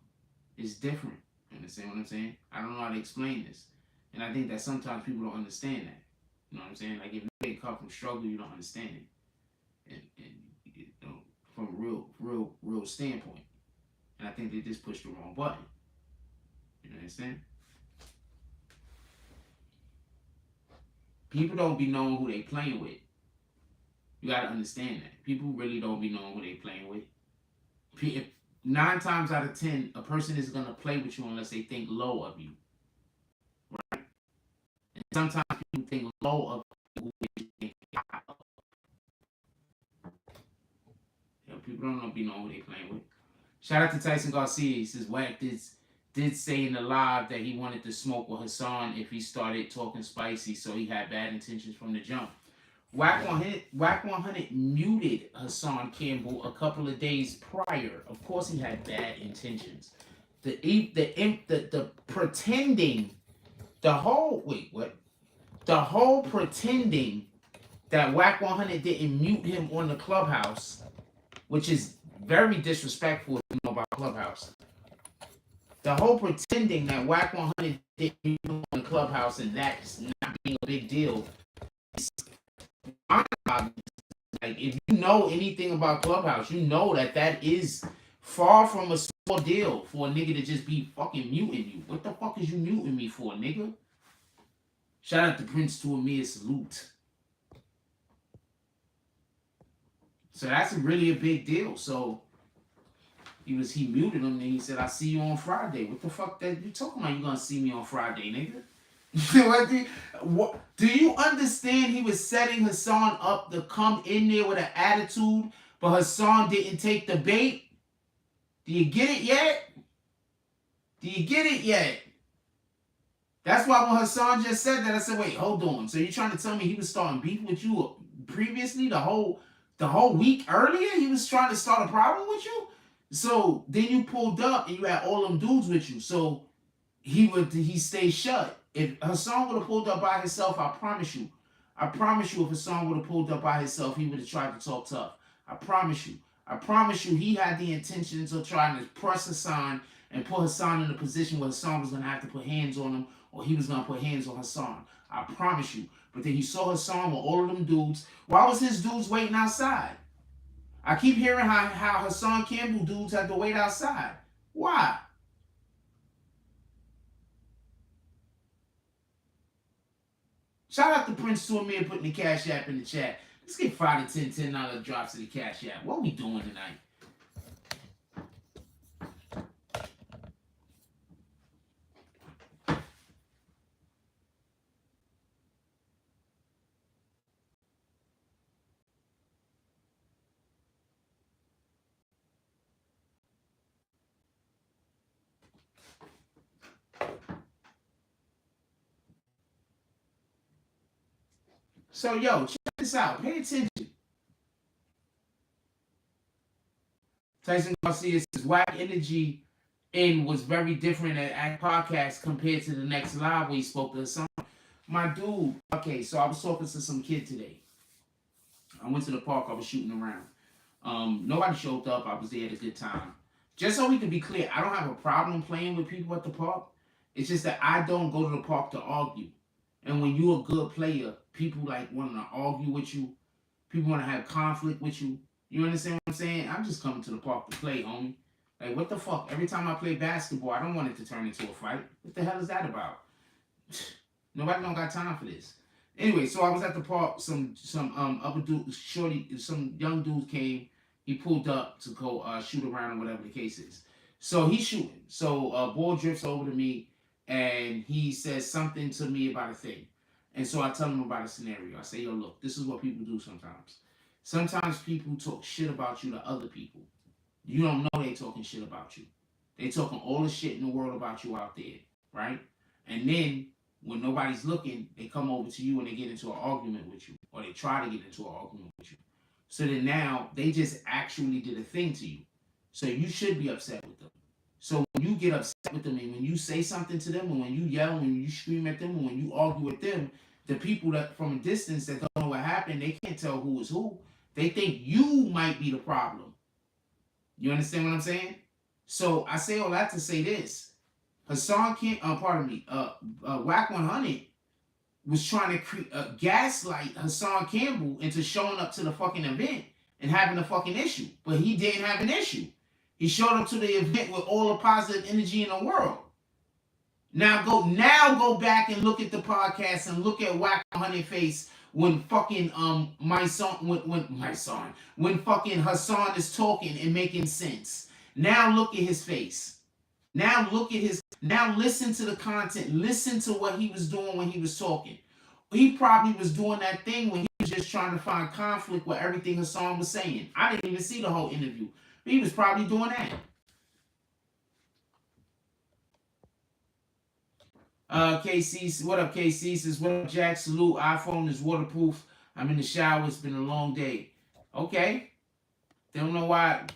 It's different. You understand what I'm saying? I don't know how to explain this. And I think that sometimes people don't understand that. You know what I'm saying? Like, if you come from struggle, you don't understand it. And you know, from a real standpoint. And I think they just pushed the wrong button. You understand? People don't be knowing who they playing with. You gotta understand that. People really don't be knowing who they playing with. 9 times out of 10, a person is gonna play with you unless they think low of you. Right? And sometimes people think low of who they think high of. People don't be knowing who they playing with. Shout out to Tyson Garcia. He says Wack did say in the live that he wanted to smoke with Hassan if he started talking spicy, so he had bad intentions from the jump. Wack 100 muted Hassan Campbell a couple of days prior. Of course, he had bad intentions. The pretending, the whole pretending that Wack 100 didn't mute him on the Clubhouse, which is very disrespectful if you know about Clubhouse. The whole pretending that Wack 100 didn't mute him on the Clubhouse and that's not being a big deal. Like, if you know anything about Clubhouse, you know that is far from a small deal for a nigga to just be fucking muting you. What the fuck is you muting me for, nigga? Shout out to Prince to Amir, salute. So that's really a big deal. So he muted him and he said, "I see you on Friday." What the fuck that you talking about? You gonna see me on Friday, nigga? What do you understand? He was setting Hassan up to come in there with an attitude, but Hassan didn't take the bait. Do you get it yet? Do you get it yet? That's why when Hassan just said that, I said, "Wait, hold on. So you're trying to tell me he was starting beef with you previously, the whole week earlier? He was trying to start a problem with you? So then you pulled up and you had all them dudes with you. So he stayed shut. If Hassan would have pulled up by himself, I promise you, if Hassan would have pulled up by himself, he would have tried to talk tough. I promise you, he had the intentions of trying to press Hassan and put Hassan in a position where Hassan was going to have to put hands on him, or he was going to put hands on Hassan. I promise you. But then he saw Hassan with all of them dudes. Why was his dudes waiting outside? I keep hearing how Hassan Campbell dudes had to wait outside. Why? Shout out to Prince to Amir putting the Cash App in the chat. Let's get 5 to 10 $10 drops to the Cash App. What are we doing tonight? So, yo, check this out. Pay attention. Tyson Garcia says, Wack energy was very different at podcast compared to the next live where he spoke to Hassan. My dude, okay, so I was talking to some kid today. I went to the park. I was shooting around. Nobody showed up. I was there at a good time. Just so we can be clear, I don't have a problem playing with people at the park. It's just that I don't go to the park to argue. And when you're a good player, people like want to argue with you. People want to have conflict with you. You understand what I'm saying? I'm just coming to the park to play, homie. Like, what the fuck? Every time I play basketball, I don't want it to turn into a fight. What the hell is that about? Nobody don't got time for this. Anyway, so I was at the park. Some other dude, some young dude came. He pulled up to go shoot around or whatever the case is. So he's shooting. So ball drifts over to me, and he says something to me about a thing. And so I tell him about a scenario. I say, yo, look, this is what people do sometimes. Sometimes people talk shit about you to other people. You don't know they talking shit about you. They talking all the shit in the world about you out there, right? And then when nobody's looking, they come over to you and they get into an argument with you, or they try to get into an argument with you. So then now they just actually did a thing to you. So you should be upset with them. So when you get upset with them and when you say something to them and when you yell and when you scream at them and when you argue with them, the people that from a distance that don't know what happened, they can't tell who is who. They think you might be the problem. You understand what I'm saying? So I say all that to say this. Hassan can't, Wack 100 was trying to gaslight Hassan Campbell into showing up to the fucking event and having a fucking issue. But he didn't have an issue. He showed up to the event with all the positive energy in the world. Now go back and look at the podcast and look at Wack 100 face when fucking when fucking Hassan is talking and making sense. Now look at his face. Now listen to the content. Listen to what he was doing when he was talking. He probably was doing that thing when he was just trying to find conflict with everything Hassan was saying. I didn't even see the whole interview. But he was probably doing that. KC, what up, KC? Says, what up, Jack? Salute. iPhone is waterproof. I'm in the shower. It's been a long day. Okay. They don't know why.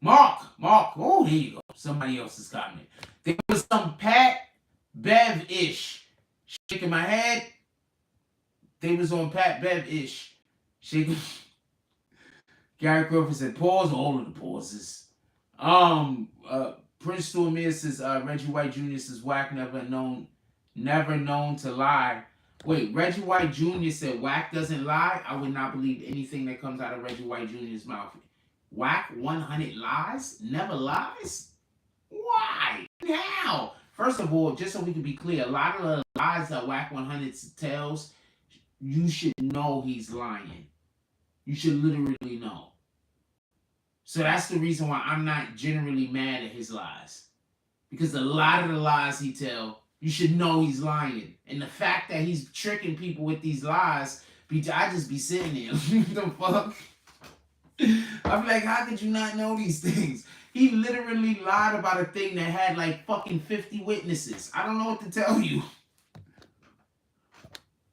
Mark. Oh, here you go. Somebody else's comment. There was some Pat Bev-ish. Shaking my head. They was on Pat Bev-ish. Shaking. Gary Crawford said, pause. All of the pauses. Prince Stu Amir says, Reggie White Jr. says, Wack never known to lie. Wait, Reggie White Jr. said Wack doesn't lie? I would not believe anything that comes out of Reggie White Jr.'s mouth. Wack 100 lies? Never lies? Why? How? First of all, just so we can be clear, a lot of the lies that Wack 100 tells, you should know he's lying. You should literally know. So that's the reason why I'm not generally mad at his lies. Because a lot of the lies he tells, you should know he's lying. And the fact that he's tricking people with these lies, I just be sitting there. What the fuck? I'm like, how could you not know these things? He literally lied about a thing that had like fucking 50 witnesses. I don't know what to tell you.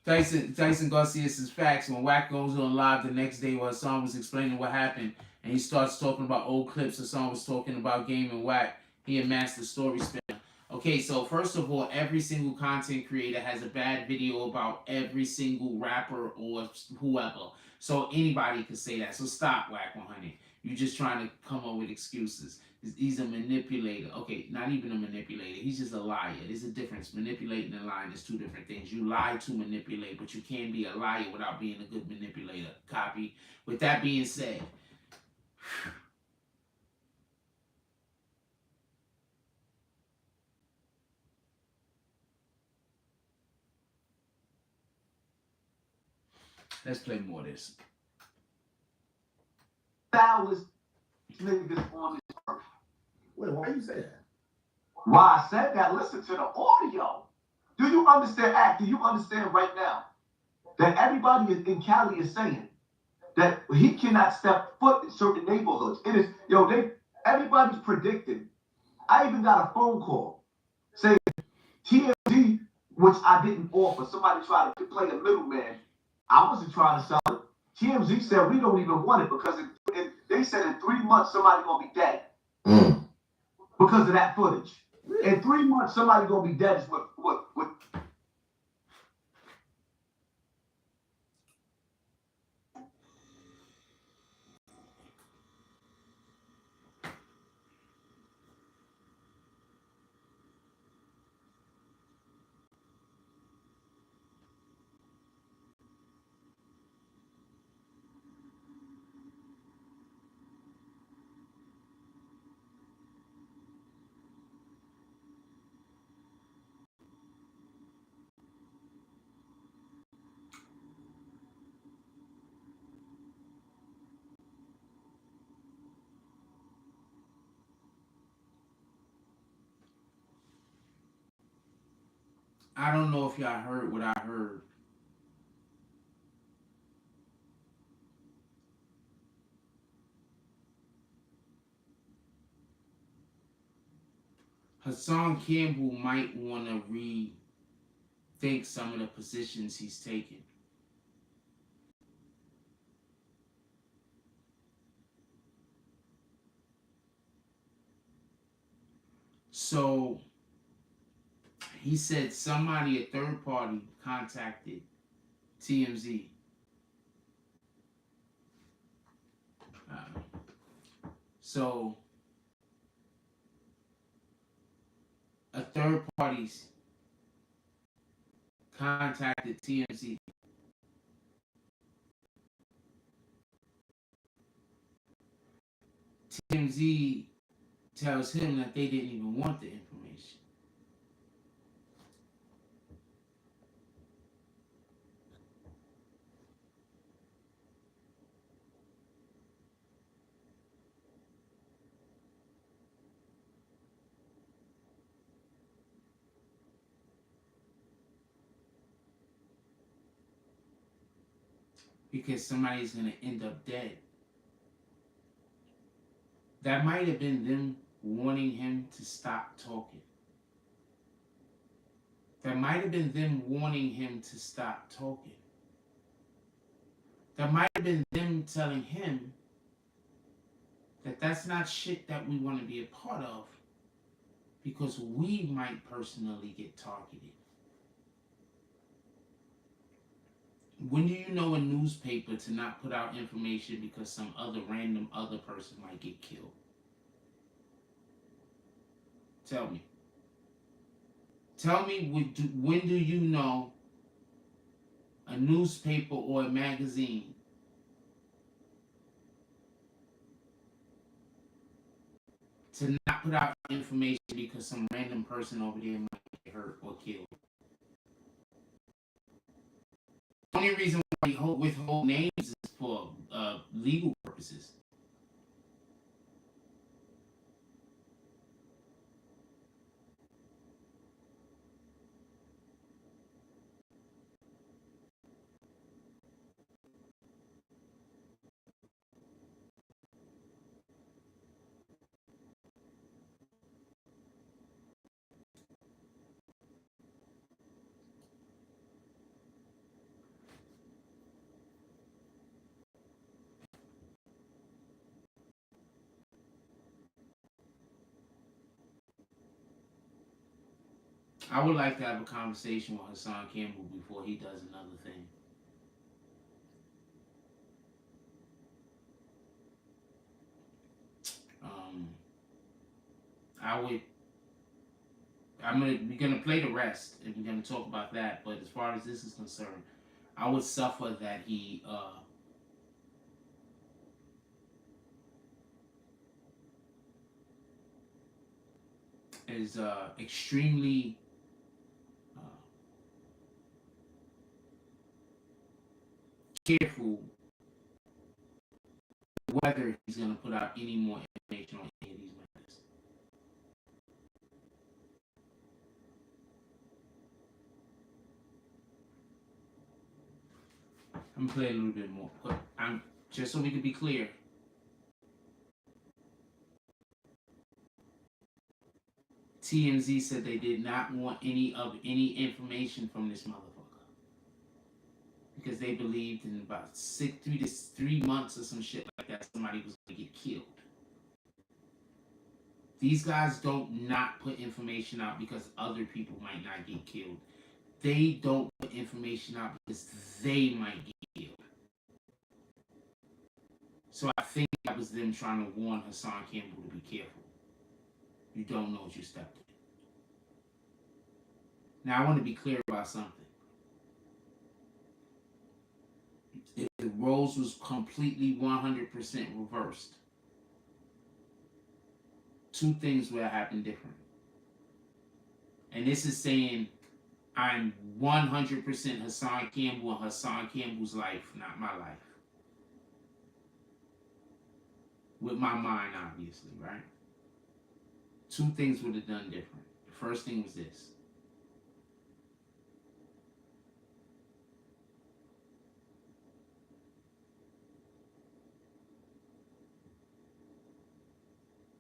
Tyson Garcia says facts. When Wack goes on live the next day while Hassan was explaining what happened and he starts talking about old clips, Hassan was talking about Game and Wack, he amassed the story spinner. Okay, so first of all, every single content creator has a bad video about every single rapper or whoever. So anybody could say that. So stop, Wack 100. You're just trying to come up with excuses. He's a manipulator. Okay, not even a manipulator. He's just a liar. There's a difference. Manipulating and lying is two different things. You lie to manipulate, but you can't be a liar without being a good manipulator. Copy. With that being said, let's play more of this. Foulest niggas on this earth. Wait, why you say that? Why I said that, listen to the audio. Do you understand, Act? Do you understand right now that everybody in Cali is saying that he cannot step foot in certain neighborhoods? It is, everybody's predicting. I even got a phone call saying TMZ, which I didn't offer. Somebody tried to play a middleman. I wasn't trying to sell it. TMZ said we don't even want it because they said in 3 months somebody's gonna be dead because of that footage. In 3 months somebody's gonna be dead. Is what. I don't know if y'all heard what I heard. Hassan Campbell might want to rethink some of the positions he's taken. So he said somebody, a third party, contacted TMZ. So a third party contacted TMZ. tells him that they didn't even want the information. Because somebody's going to end up dead. That might have been them wanting him to stop talking. That might have been them wanting him to stop talking. That might have been them telling him that that's not shit that we want to be a part of, because we might personally get targeted. When do you know a newspaper to not put out information because some other random other person might get killed? Tell me. Tell me, when do you know a newspaper or a magazine to not put out information because some random person over there might get hurt or killed? The only reason why we withhold names is for legal purposes. I would like to have a conversation with Hassan Campbell before he does another thing. We're gonna play the rest and we're gonna talk about that. But as far as this is concerned, I would suffer that he is extremely careful whether he's gonna put out any more information on any of these matters. I'm gonna play a little bit more, but I'm just so we can be clear. TMZ said they did not want any information from this motherfucker because they believed in about 3 months or some shit like that somebody was gonna get killed. These guys don't not put information out because other people might not get killed. They don't put information out because they might get killed. So I think that was them trying to warn Hassan Campbell to be careful. You don't know what you stepped in. Now I want to be clear about something. If the roles was completely 100% reversed, two things would have happened different. And this is saying I'm 100% Hassan Campbell and Hassan Campbell's life, not my life. With my mind, obviously, right? Two things would have done different. The first thing was this.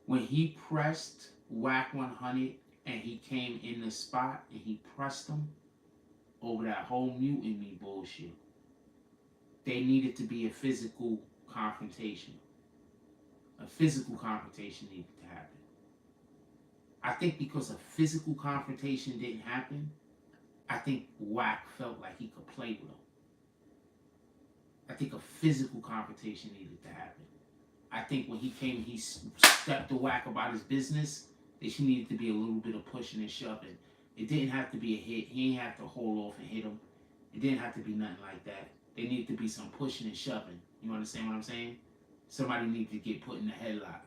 When he pressed Wack 100 and he came in the spot and he pressed him over that whole mutant me bullshit, they needed to be a physical confrontation. A physical confrontation needed to happen. I think because a physical confrontation didn't happen, I think Wack felt like he could play with him. I think a physical confrontation needed to happen. I think when he came, he stepped to Wack about his business. There needed to be a little bit of pushing and shoving. It didn't have to be a hit. He didn't have to hold off and hit him. It didn't have to be nothing like that. There needed to be some pushing and shoving. You understand what I'm saying? Somebody needed to get put in the headlock.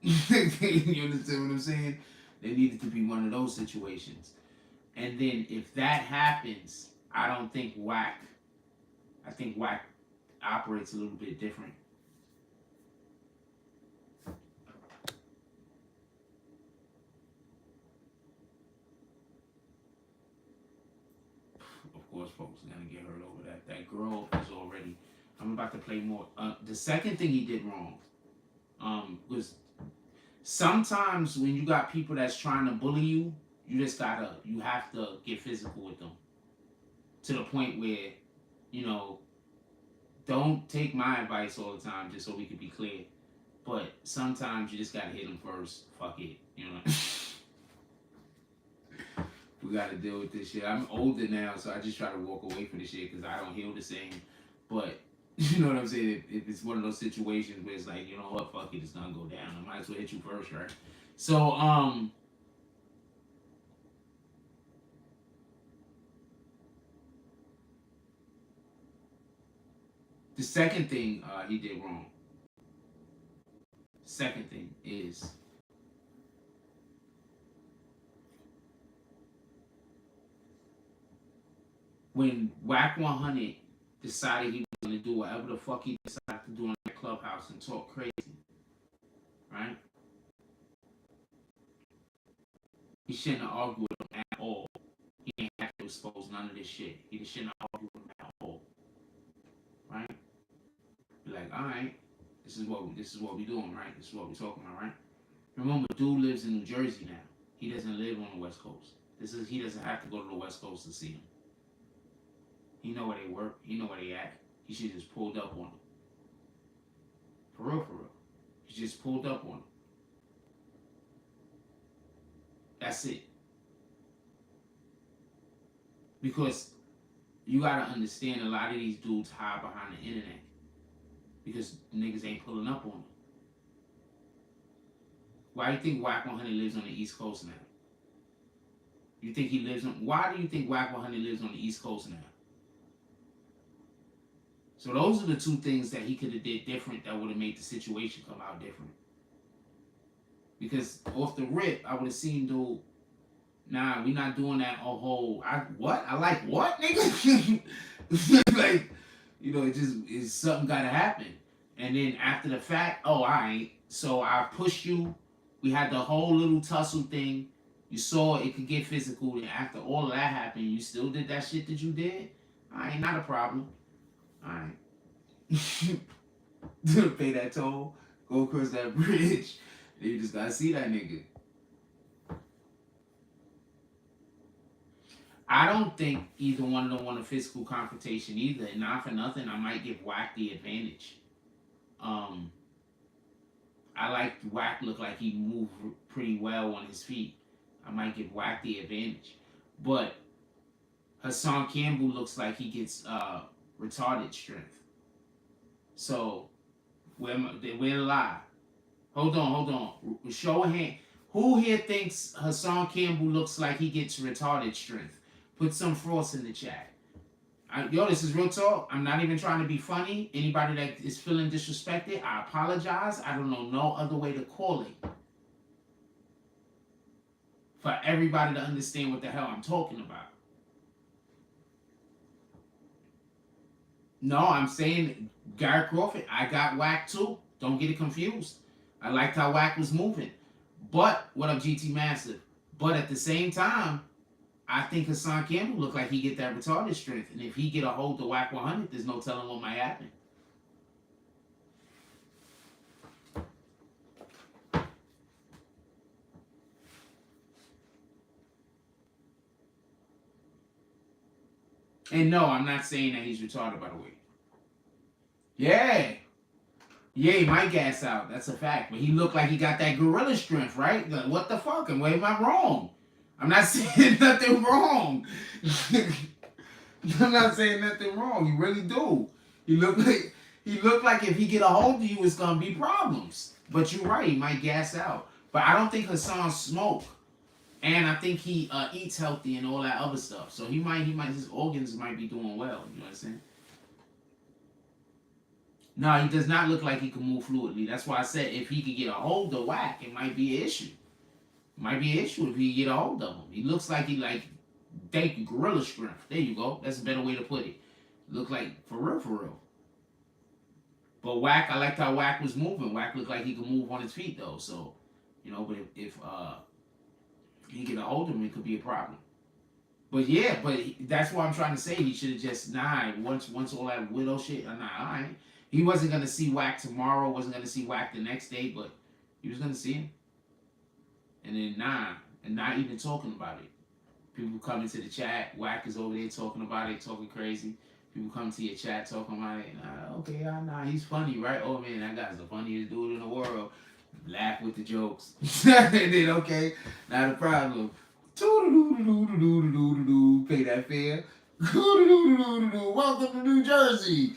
You understand what I'm saying? There needed to be one of those situations. And then if that happens, I think Wack operates a little bit different. Of course, folks are gonna get hurt over that. That girl is already. I'm about to play more. The second thing he did wrong, was sometimes when you got people that's trying to bully you, you have to get physical with them to the point where, don't take my advice all the time just so we can be clear. But sometimes you just gotta hit them first. Fuck it, We gotta deal with this shit. I'm older now, so I just try to walk away from the shit because I don't heal the same. But you know what I'm saying? If it's one of those situations where it's like, you know what, fuck it, it's gonna go down. I might as well hit you first, right? So, the second thing he did wrong. Second thing is when Wack 100 decided he was gonna do whatever the fuck he decided to do in that Clubhouse and talk crazy, right? He shouldn't have argued with him at all. He ain't have to expose none of this shit. He just shouldn't have argued with him at all, right? Be like, all right, this is what we doing, right? This is what we talking about, right? Remember, dude lives in New Jersey now. He doesn't live on the West Coast. He doesn't have to go to the West Coast to see him. He know where they work. He know where they at. He should just pulled up on them. For real. He just pulled up on them. That's it. Because you gotta understand, a lot of these dudes hide behind the internet because niggas ain't pulling up on them. Why do you think Wack 100 lives on the East Coast now? Why do you think Wack 100 lives on the East Coast now? So those are the two things that he could have did different that would have made the situation come out different. Because off the rip, I would have seen, dude, nah, we not doing that whole, I like what, nigga? Like, it's something gotta happen. And then after the fact, all right, so I pushed you. We had the whole little tussle thing. You saw it could get physical. And after all of that happened, you still did that shit that you did? All right, not a problem. All right. Pay that toll. Go across that bridge. You just gotta see that nigga. I don't think either one of them want a physical confrontation either. And not for nothing, I might give Wack the advantage. I like Wack look like he moved pretty well on his feet. I might give Wack the advantage. But Hassan Campbell looks like he gets retarded strength. So, where the lie? Hold on. Show a hand. Who here thinks Hassan Campbell looks like he gets retarded strength? Put some frost in the chat. This is real talk. I'm not even trying to be funny. Anybody that is feeling disrespected, I apologize. I don't know no other way to call it. For everybody to understand what the hell I'm talking about. No, I'm saying Gary Crawford, I got Wack too. Don't get it confused. I liked how Wack was moving. But, what up GT Massive? But at the same time, I think Hassan Campbell look like he get that retarded strength. And if he get a hold of Wack 100, there's no telling what might happen. And no, I'm not saying that he's retarded, by the way. Yeah, he might gas out. That's a fact. But he looked like he got that gorilla strength, right? Like, what the fuck? And where am I wrong? I'm not saying nothing wrong. I'm not saying nothing wrong. You really do. He looked like if he get a hold of you, it's gonna be problems. But you're right. He might gas out. But I don't think Hassan smoke. And I think he eats healthy and all that other stuff. So his organs might be doing well. You know what I'm saying? No, he does not look like he can move fluidly. That's why I said if he could get a hold of Wack, it might be an issue. It might be an issue if he get a hold of him. He looks like he like, thank you, gorilla strength. There you go. That's a better way to put it. Look like for real, for real. But Wack, I liked how Wack was moving. Wack looked like he could move on his feet though. So, you know, but if he get a hold of him, it could be a problem. But yeah, that's why I'm trying to say he should have just once all that widow shit. He wasn't gonna see Wack tomorrow. Wasn't gonna see Wack the next day, but he was gonna see him. And then and not even talking about it. People come into the chat. Wack is over there talking about it, talking crazy. People come to your chat talking about it. Okay, he's funny, right? Oh man, that guy's the funniest dude in the world. Laugh with the jokes. And then okay, not a problem. Pay that fare. Welcome to New Jersey.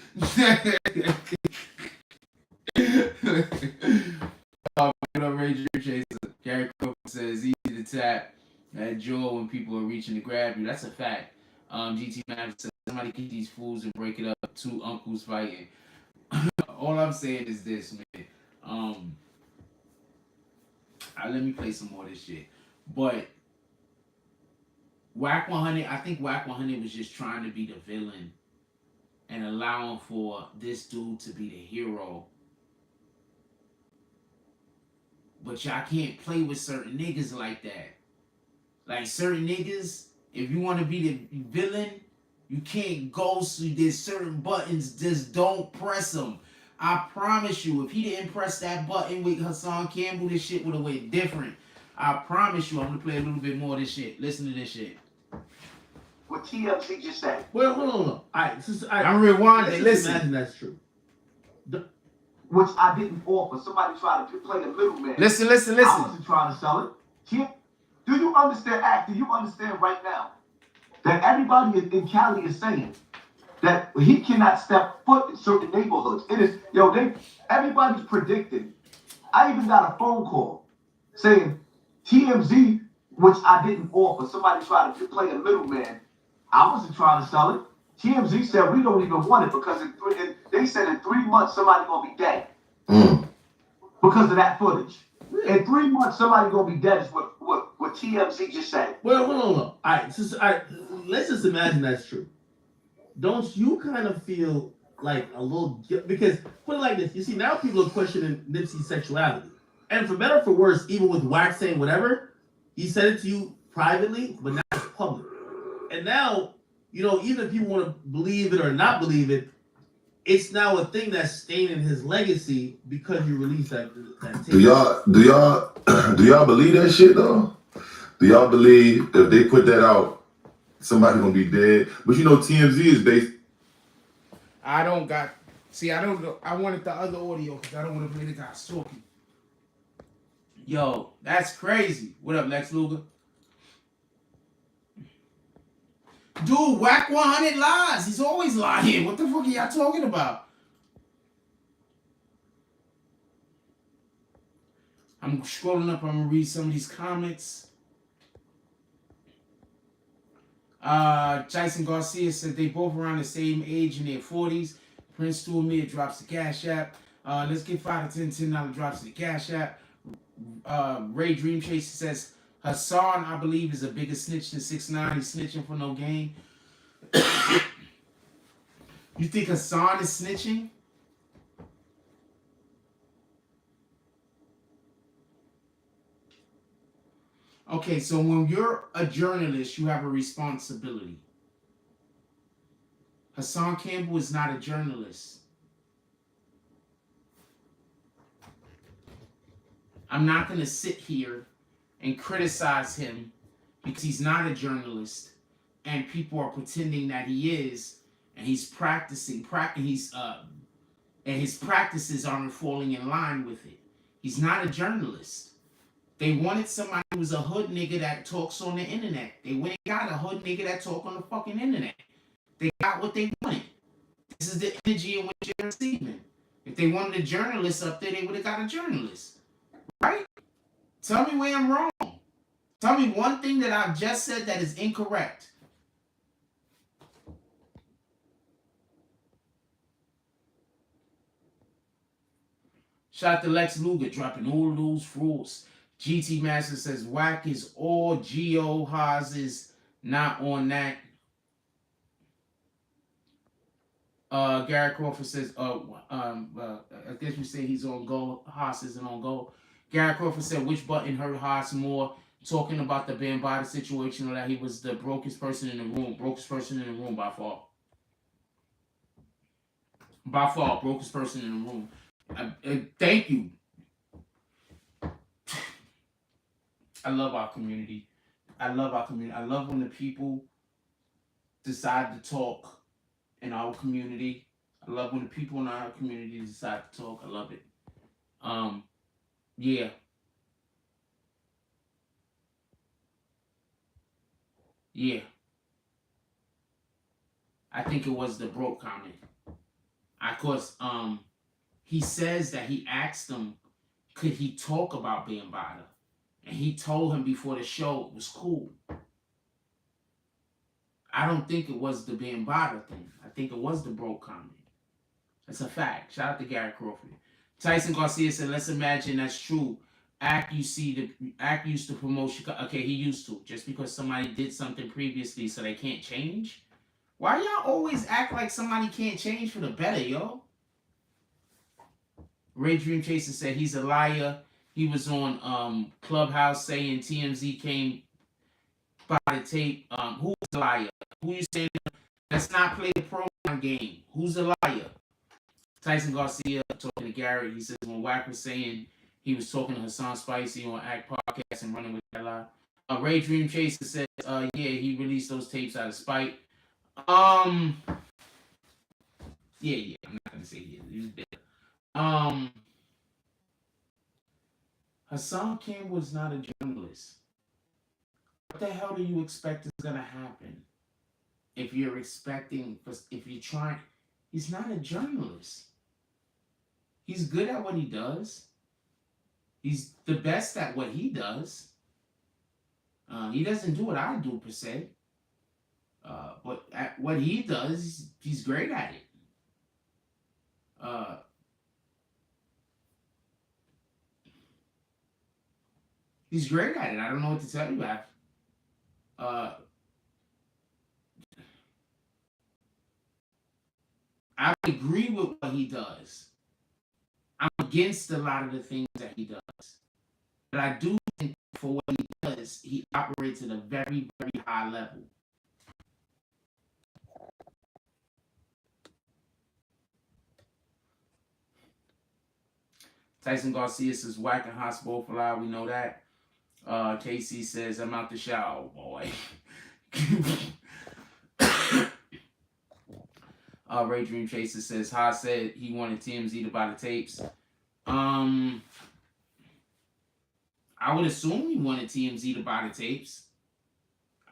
Gary Cooper says easy to tap that jaw when people are reaching to grab you. That's a fact. GT Maverick says somebody keep these fools and break it up. Two uncles fighting. All I'm saying is this, man. Let me play some more of this shit. But Wack 100, I think Wack 100 was just trying to be the villain and allowing for this dude to be the hero. But y'all can't play with certain niggas like that. Like certain niggas, if you want to be the villain, you can't go through. There's certain buttons, just don't press them. I promise you, if he didn't press that button with Hassan Campbell, this shit would have went different. I promise you, I'm going to play a little bit more of this shit. Listen to this shit. What TLC just said. Well, hold on. All right, I'm rewinding. Listen. Imagine that's true. Which I didn't offer. Somebody tried to play the middleman. Listen. I wasn't trying to sell it. Do you understand, Act? Do you understand right now that everybody in Cali is saying that he cannot step foot in certain neighborhoods? It is, everybody's predicting. I even got a phone call saying TMZ, which I didn't offer. Somebody tried to play a middleman. I wasn't trying to sell it. TMZ said we don't even want it because they said in 3 months somebody gonna be dead because of that footage. In 3 months somebody gonna be dead is what TMZ just said. Well, hold on. All right, let's just imagine that's true. Don't you kind of feel like a little because put it like this? You see, now people are questioning Nipsey's sexuality, and for better or for worse, even with Wack saying whatever, he said it to you privately, but now it's public, and now. Even if people want to believe it or not believe it, it's now a thing that's staining his legacy because you released that tape. Do y'all believe that shit though? Do y'all believe if they put that out, somebody gonna be dead? But TMZ is based. I don't know. I wanted the other audio because I don't want to play the guy talking. Yo, that's crazy. What up, Lex Luger? Dude, Wack 100 lies. He's always lying. What the fuck are y'all talking about? I'm scrolling up. I'm going to read some of these comments. Jason Garcia said they both around the same age in their 40s. Prince Stu Amir drops the Cash App. Let's get 5 to 10 $10 drops to the Cash App. Ray Dream Chaser says, Hassan, I believe, is a bigger snitch than 6ix9ine. He's snitching for no gain. You think Hassan is snitching? Okay, so when you're a journalist, you have a responsibility. Hassan Campbell is not a journalist. I'm not going to sit here and criticize him because he's not a journalist and people are pretending that he is, and he's practicing and his practices aren't falling in line with it. He's not a journalist. They wanted somebody who was a hood nigga that talks on the internet. They went and got a hood nigga that talk on the fucking internet. They got what they wanted. This is the energy in which they're receiving. If they wanted a journalist up there, they would have got a journalist. Right? Tell me where I'm wrong. Tell me one thing that I've just said that is incorrect. Shout out to Lex Luger dropping all those fruits. GT Master says Wack is all Geo Haas is not on that. Gary Crawford says I guess you say he's on go. Haas isn't on go. Gary Crawford said which button hurt Haas more, talking about the Bambaataa situation or that he was the brokest person in the room. Brokest person in the room by far. By far, brokest person in the room. Thank you. I love our community. I love our community. I love when the people decide to talk in our community. I love when the people in our community decide to talk. I love it. Yeah. Yeah. I think it was the broke comment. Of course, he says that he asked him, could he talk about Bambaataa? And he told him before the show it was cool. I don't think it was the Bambaataa thing. I think it was the broke comment. That's a fact. Shout out to Gary Crawford. Tyson Garcia said, let's imagine that's true. Act used to promote Chicago. Okay, he used to. Just because somebody did something previously so they can't change? Why y'all always act like somebody can't change for the better, yo? Ray Dream Chaser said he's a liar. He was on Clubhouse saying TMZ came by the tape. Who's a liar? Who you saying? Let's not play the program game. Who's a liar? Tyson Garcia talking to Gary. He says when Wack was saying he was talking to Hassan Spicy on Act Podcast and running with that lie. Ray Dream Chaser says, yeah, he released those tapes out of spite. Yeah, I'm not gonna say he was dead. Hassan Campbell is not a journalist. What the hell do you expect is gonna happen? If you're trying, he's not a journalist. He's good at what he does. He's the best at what he does. He doesn't do what I do per se. But at what he does, he's great at it. He's great at it. I don't know what to tell you. I agree with what he does. I'm against a lot of the things that he does. But I do think for what he does, he operates at a very, very high level. Tyson Garcia says, Wack and Hospital for Live. We know that. KC says, I'm out the shower, boy. Ray Dream Chaser says, Haas said he wanted TMZ to buy the tapes. I would assume he wanted TMZ to buy the tapes.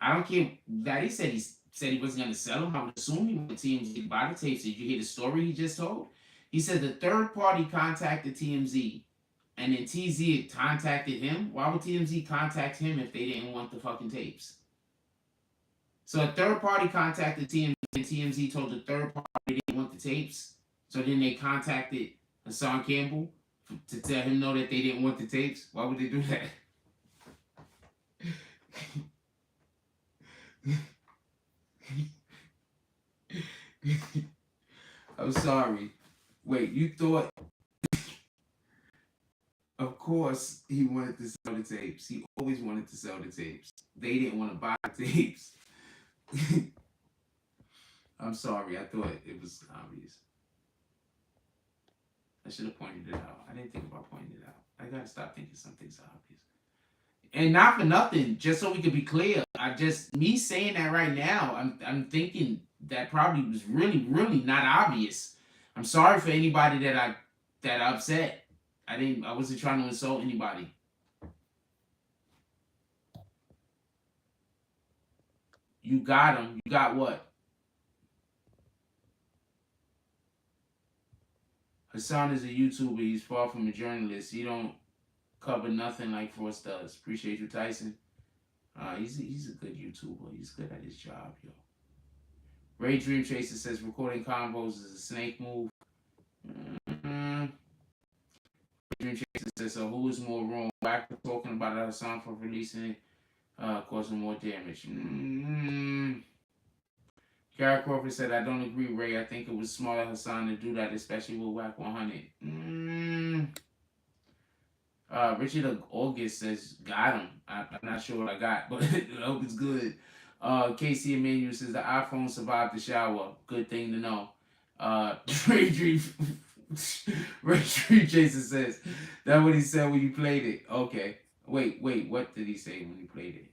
I don't care that he said he wasn't going to sell them. I would assume he wanted TMZ to buy the tapes. Did you hear the story he just told? He said the third party contacted TMZ and then TZ contacted him. Why would TMZ contact him if they didn't want the fucking tapes? So a third party contacted TMZ and TMZ told the third party they didn't want the tapes. So then they contacted Hassan Campbell to tell him no that they didn't want the tapes. Why would they do that? I'm sorry. Wait, you thought... Of course he wanted to sell the tapes. He always wanted to sell the tapes. They didn't want to buy the tapes. I'm sorry. I thought it was obvious. I should have pointed it out. I didn't think about pointing it out. I gotta stop thinking something's obvious. And not for nothing, just so we could be clear. Me saying that right now, I'm thinking that probably was really, really not obvious. I'm sorry for anybody that upset. I wasn't trying to insult anybody. You got him. You got what? Hassan is a YouTuber. He's far from a journalist. He don't cover nothing like Frost does. Appreciate you, Tyson. He's a good YouTuber. He's good at his job, yo. Ray Dream Chaser says recording combos is a snake move. Dream Chaser says, so who is more wrong? Wack for talking about Hassan for releasing it, causing more damage. Gary Crawford said, I don't agree, Ray. I think it was smart of Hassan to do that, especially with Wack 100. Richard August says, got him. I'm not sure what I got, but I hope it's good. Casey Emmanuel says, the iPhone survived the shower. Good thing to know. Ray Dream Jason says, that's what he said when you played it. Okay. Wait, what did he say when he played it?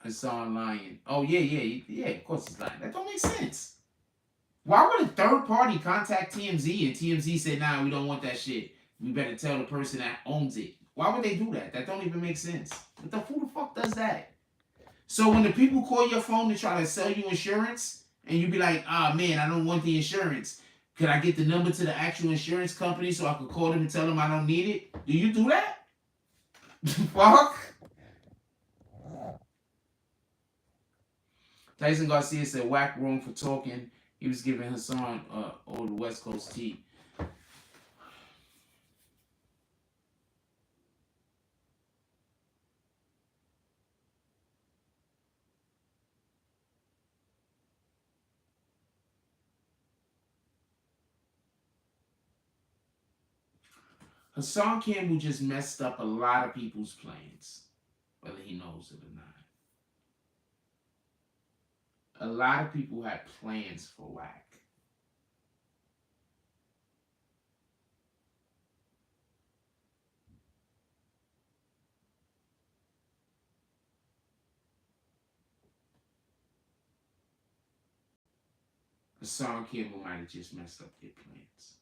Hassan lying. Oh, yeah, of course he's lying. That don't make sense. Why would a third party contact TMZ and TMZ say, nah, we don't want that shit. We better tell the person that owns it. Why would they do that? That don't even make sense. Who the fuck does that? So when the people call your phone to try to sell you insurance, and you be like, man, I don't want the insurance. Could I get the number to the actual insurance company so I could call them and tell them I don't need it? Do you do that? Fuck. Tyson Garcia said, Wack wrong for talking. He was giving Hassan all the West Coast tea. Hassan Campbell just messed up a lot of people's plans, whether he knows it or not. A lot of people had plans for Wack. Hassan Campbell might have just messed up their plans.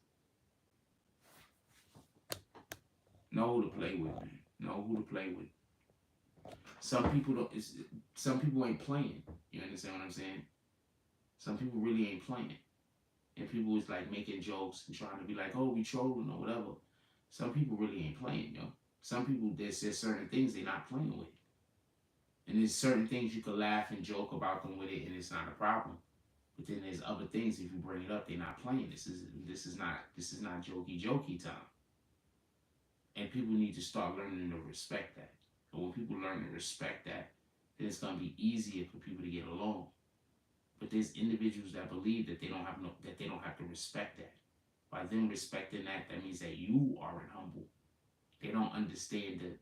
Know who to play with, man. Know who to play with. Some people don't. Some people ain't playing. You understand what I'm saying? Some people really ain't playing, and people is like making jokes and trying to be like, "Oh, we trolling or whatever." Some people really ain't playing, yo. Some people there's certain things they're not playing with, and there's certain things you can laugh and joke about them with it, and it's not a problem. But then there's other things if you bring it up, they're not playing. This is not jokey time. And people need to start learning to respect that. And when people learn to respect that, then it's gonna be easier for people to get along. But there's individuals that believe that they don't have to respect that. By them respecting that, that means that you aren't humble. They don't understand the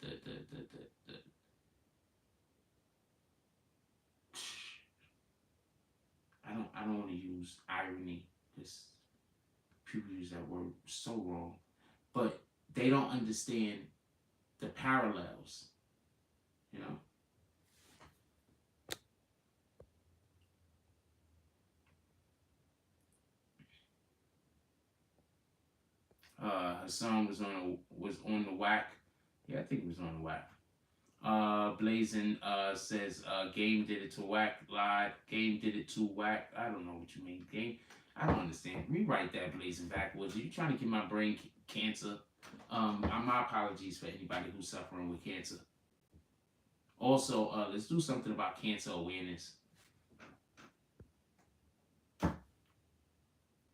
I don't want to use irony because people use that word so wrong. But they don't understand the parallels, you know. Hassan was on the Wack. Yeah, I think he was on the Wack. Blazing says Game did it to Wack. Lied. Game did it to Wack. I don't know what you mean. Game. I don't understand. Rewrite that, Blazing backwards. Are you trying to give my brain cancer? My apologies for anybody who's suffering with cancer. Also, let's do something about cancer awareness.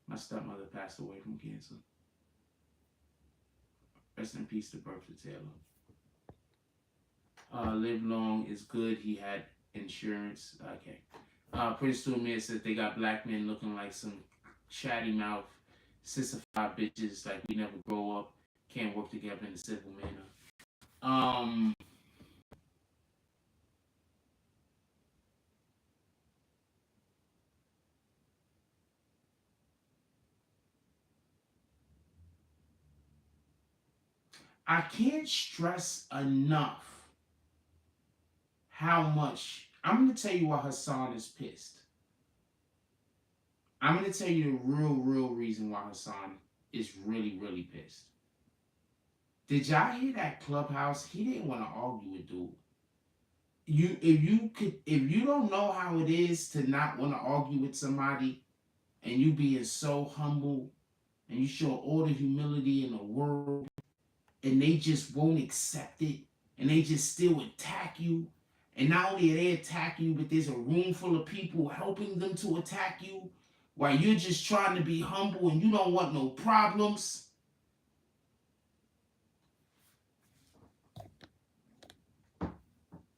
My stepmother passed away from cancer. Rest in peace to Bertha Taylor. Live long is good. He had insurance. Okay. Prince Toolman said they got black men looking like some chatty mouth, sissified bitches like we never grow up. Can't work together in a civil manner. I can't stress enough how much. I'm going to tell you why Hassan is pissed. I'm going to tell you the real reason why Hassan is really pissed. Did y'all hear that Clubhouse? He didn't want to argue with dude. If you don't know how it is to not want to argue with somebody, and you being so humble, and you show all the humility in the world, and they just won't accept it, and they just still attack you, and not only are they attacking you, but there's a room full of people helping them to attack you, while you're just trying to be humble and you don't want no problems.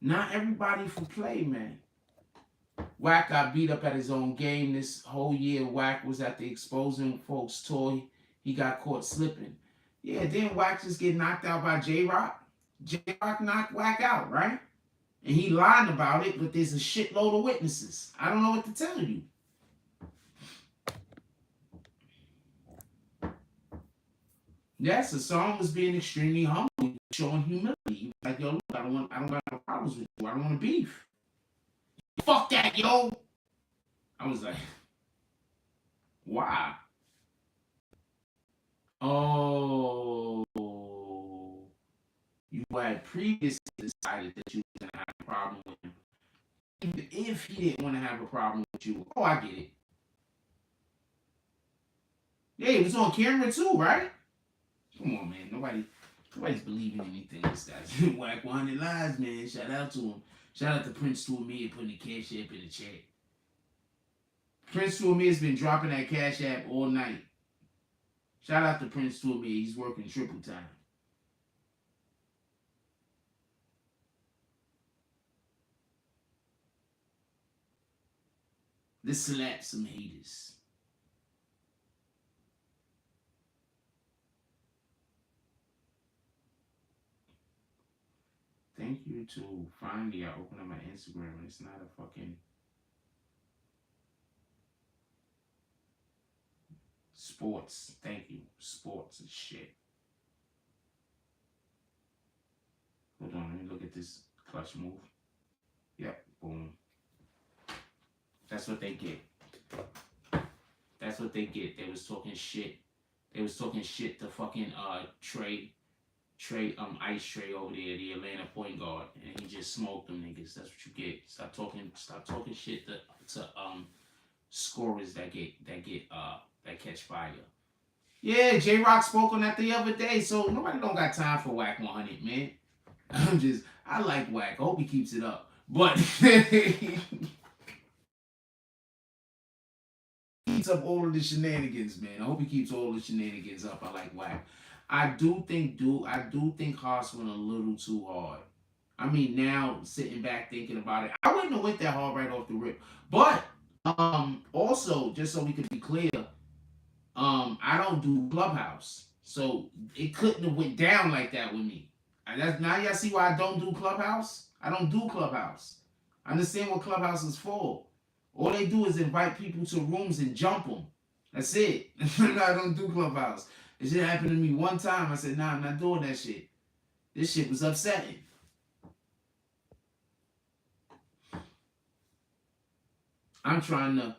Not everybody for play, man. Wack got beat up at his own game this whole year. Wack was at the Exposing Folks tour. He got caught slipping. Yeah, didn't Wack just get knocked out by J-Rock? J-Rock knocked Wack out, right? And he lied about it, but there's a shitload of witnesses. I don't know what to tell you. Yes, the song was being extremely humble, showing humility. Like, yo, look, I don't got no problems with you. I don't want to beef. Fuck that, yo. I was like, why? Oh, you had previously decided that you was gonna have a problem with him. Even if he didn't want to have a problem with you. Oh, I get it. Yeah, it was on camera too, right? Come on, man. Nobody's believing anything this guy's Wack 100 lies, man. Shout out to him. Shout out to Prince to Amir putting the cash app in the chat. Prince to Amir's been dropping that cash app all night. Shout out to Prince to Amir. He's working triple time. Let's slap some haters. Thank you to finally I opened up my Instagram and it's not a fucking sports. Thank you. Sports and shit. Hold on, let me look at this clutch move. Yep, boom. That's what they get. That's what they get. They was talking shit. They was talking shit to fucking Trey Ice Trey over there, the Atlanta point guard, and he just smoked them niggas. That's what you get. Stop talking shit to scorers that catch fire. Yeah, J-Rock spoke on that the other day, so nobody don't got time for Wack 100, man. I like Wack. I hope he keeps it up. But keeps up all of the shenanigans, man. I hope he keeps all the shenanigans up. I like Wack. I do think Haas went a little too hard. I mean, now sitting back thinking about it, I wouldn't have went that hard right off the rip. But also, just so we could be clear, I don't do Clubhouse, so it couldn't have went down like that with me. And now y'all see why I don't do Clubhouse. I don't do Clubhouse. I understand what Clubhouse is for. All they do is invite people to rooms and jump them. That's it. I don't do Clubhouse. It shit happened to me one time. I said, nah, I'm not doing that shit. This shit was upsetting. I'm trying to,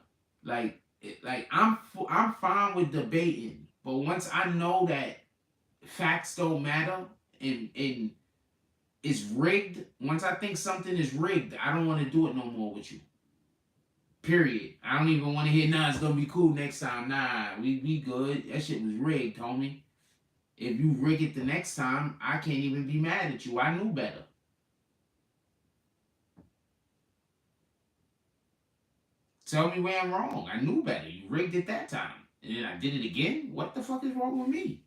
I'm fine with debating. But once I know that facts don't matter and it's rigged, once I think something is rigged, I don't want to do it no more with you. Period. I don't even want to hear, nah, it's going to be cool next time. Nah, we good. That shit was rigged, homie. If you rig it the next time, I can't even be mad at you. I knew better. Tell me where I'm wrong. I knew better. You rigged it that time. And then I did it again? What the fuck is wrong with me?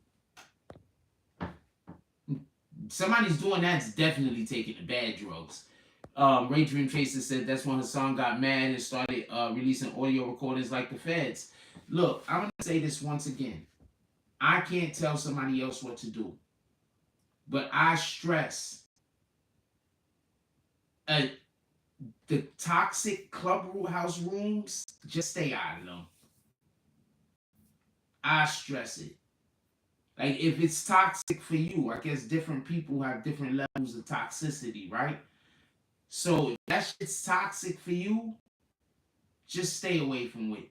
Somebody's doing that's definitely taking the bad drugs. Ray Dream Chaser said that's when Hassan got mad and started releasing audio recordings like the feds. Look, I'm going to say this once again. I can't tell somebody else what to do. But I stress the toxic clubhouse rooms, just stay out of them. I stress it. Like, if it's toxic for you, I guess different people have different levels of toxicity, right? So if that shit's toxic for you, just stay away from it.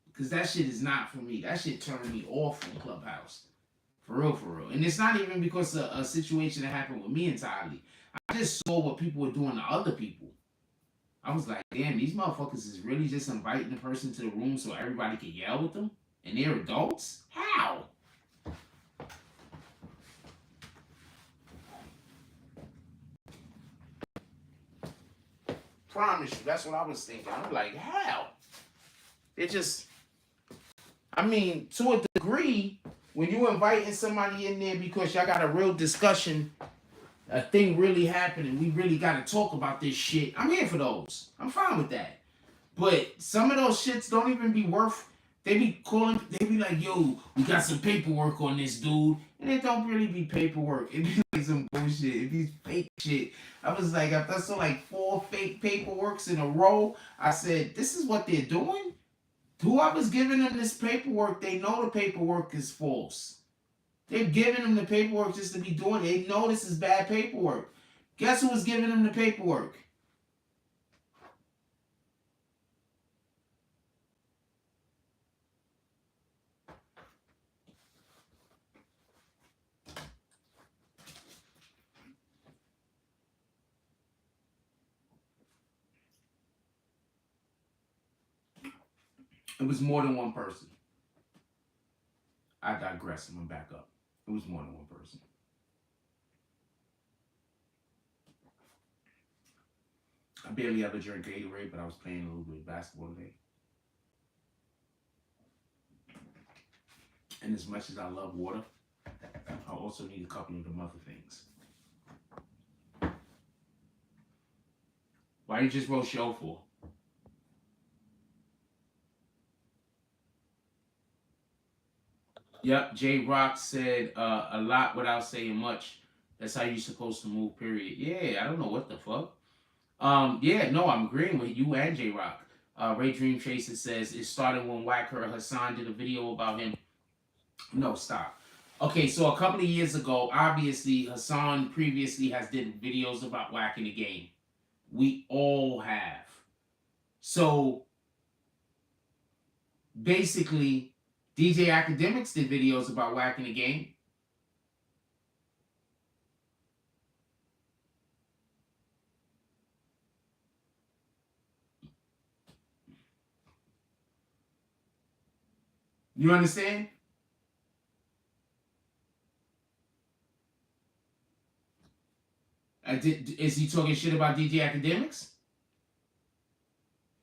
Because that shit is not for me. That shit turned me off from Clubhouse. For real, for real. And it's not even because of a situation that happened with me entirely. I just saw what people were doing to other people. I was like, damn, these motherfuckers is really just inviting the person to the room so everybody can yell with them? And they're adults? How? Promise you, that's what I was thinking. I'm like, how? It just, I mean, to a degree, when you inviting somebody in there because y'all got a real discussion, a thing really happened, and we really got to talk about this shit, I'm here for those. I'm fine with that. But some of those shits don't even be worth. They be calling. They be like, "Yo, we got some paperwork on this dude," and it don't really be paperwork. It be like some bullshit. It be fake shit. I was like, after I saw like 4 fake paperworks in a row, I said, "This is what they're doing." Whoever's giving them this paperwork, they know the paperwork is false. They're giving them the paperwork just to be doing it. They know this is bad paperwork. Guess who was giving them the paperwork? It was more than one person. I digress. I'm gonna back up. It was more than one person. I barely ever drink Gatorade, but I was playing a little bit of basketball today. And as much as I love water, I also need a couple of them other things. Why you just wrote show for? Yep, J Rock said a lot without saying much. That's how you're supposed to move, period. Yeah, I don't know what the fuck. Yeah, no, I'm agreeing with you and J Rock. Ray Dream Chaser says it started when Wack heard Hassan did a video about him. No, stop. Okay, so a couple of years ago, obviously Hassan previously has did videos about Wack in the game. We all have. So basically, DJ Akademiks did videos about Wack in the game. You understand? Is he talking shit about DJ Akademiks?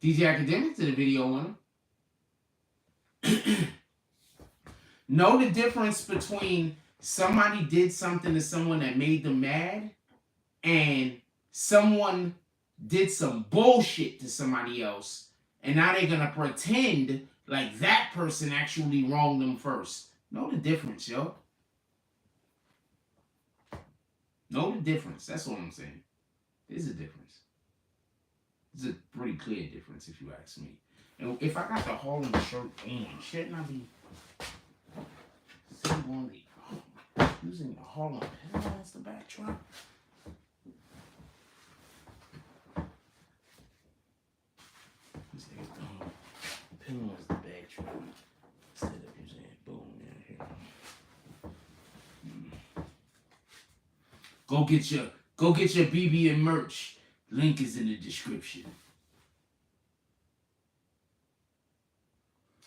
DJ Akademiks did a video on him. Know the difference between somebody did something to someone that made them mad and someone did some bullshit to somebody else and now they're gonna pretend like that person actually wronged them first. Know the difference, yo. Know the difference. That's what I'm saying. There's a difference. It's a pretty clear difference if you ask me. And if I got the Harlem shirt on, shouldn't I be sitting on the using the Harlem pen as the backdrop? Pen was the backdrop instead of using it. Boom, yeah, here. Go get your BBN merch. Link is in the description.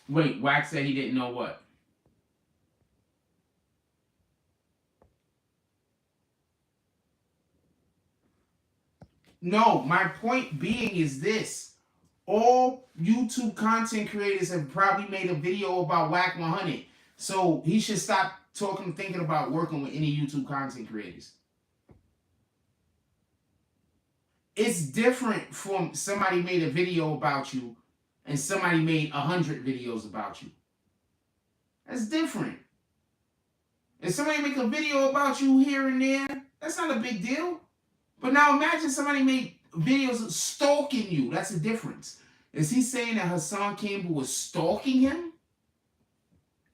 Wait, Wack said he didn't know what? No, my point being is this. All YouTube content creators have probably made a video about Wack 100. So he should stop thinking about working with any YouTube content creators. It's different from somebody made a video about you and somebody made 100 videos about you. That's different. If somebody make a video about you here and there, that's not a big deal. But now imagine somebody made videos stalking you. That's the difference. Is he saying that Hassan Campbell was stalking him?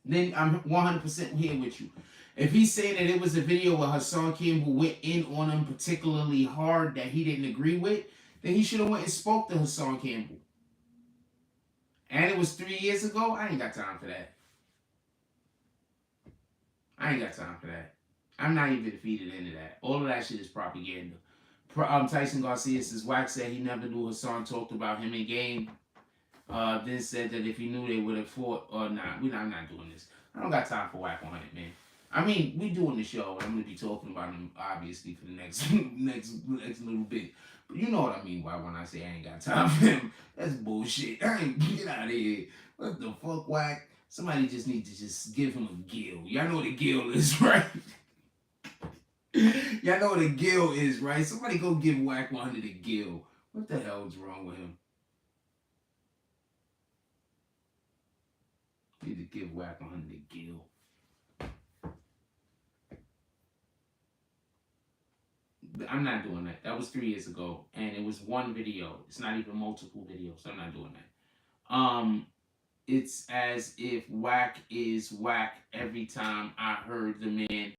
Then I'm 100% here with you. If he's saying that it was a video where Hassan Campbell went in on him particularly hard that he didn't agree with, then he should have went and spoke to Hassan Campbell. And it was 3 years ago? I ain't got time for that. I ain't got time for that. I'm not even feeding into that. All of that shit is propaganda. Tyson Garcia says, Wack said he never knew Hassan talked about him in game. Then said that if he knew they would have fought or not. I'm not doing this. I don't got time for Wack 100, man. I mean, we doing the show, and I'm gonna be talking about him obviously for the next little bit. But you know what I mean by when I say I ain't got time for him. That's bullshit. I ain't get out of here. What the fuck, Wack? Somebody just needs to just give him a gill. Y'all know what a gill is, right? Y'all know what a gill is, right? Somebody go give Wack 100 a gill. What the hell is wrong with him? Need to give Wack 100 a gill. I'm not doing that. That was 3 years ago, and it was one video. It's not even multiple videos, so I'm not doing that. It's as if Wack is Wack every time I heard the man.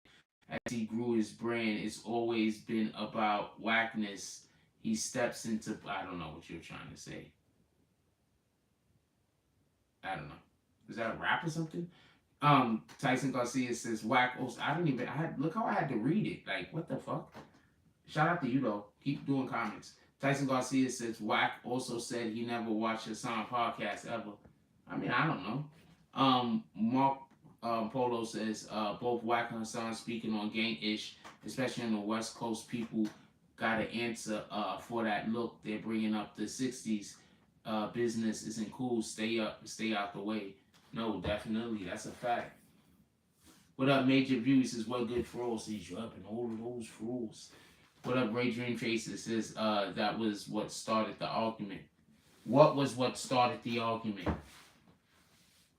As he grew his brand, it's always been about Wackness. He steps into, I don't know what you're trying to say. I don't know. Is that a rap or something? Tyson Garcia says Wack. Also, look how I had to read it. Like, what the fuck? Shout out to you though. Keep doing comments. Tyson Garcia says Wack also said he never watched Hassan podcast ever. I mean, I don't know. Mark Polo says both Wack and Hassan speaking on gang-ish, especially on the West Coast. People got to answer for that look. They're bringing up the 60s. Business isn't cool. Stay up. Stay out the way. No, definitely. That's a fact. What up, Major View? He says, what good froze? He's up in all of those froze. What up, Ray Dream Chaser? Says that was what started the argument. What was what started the argument?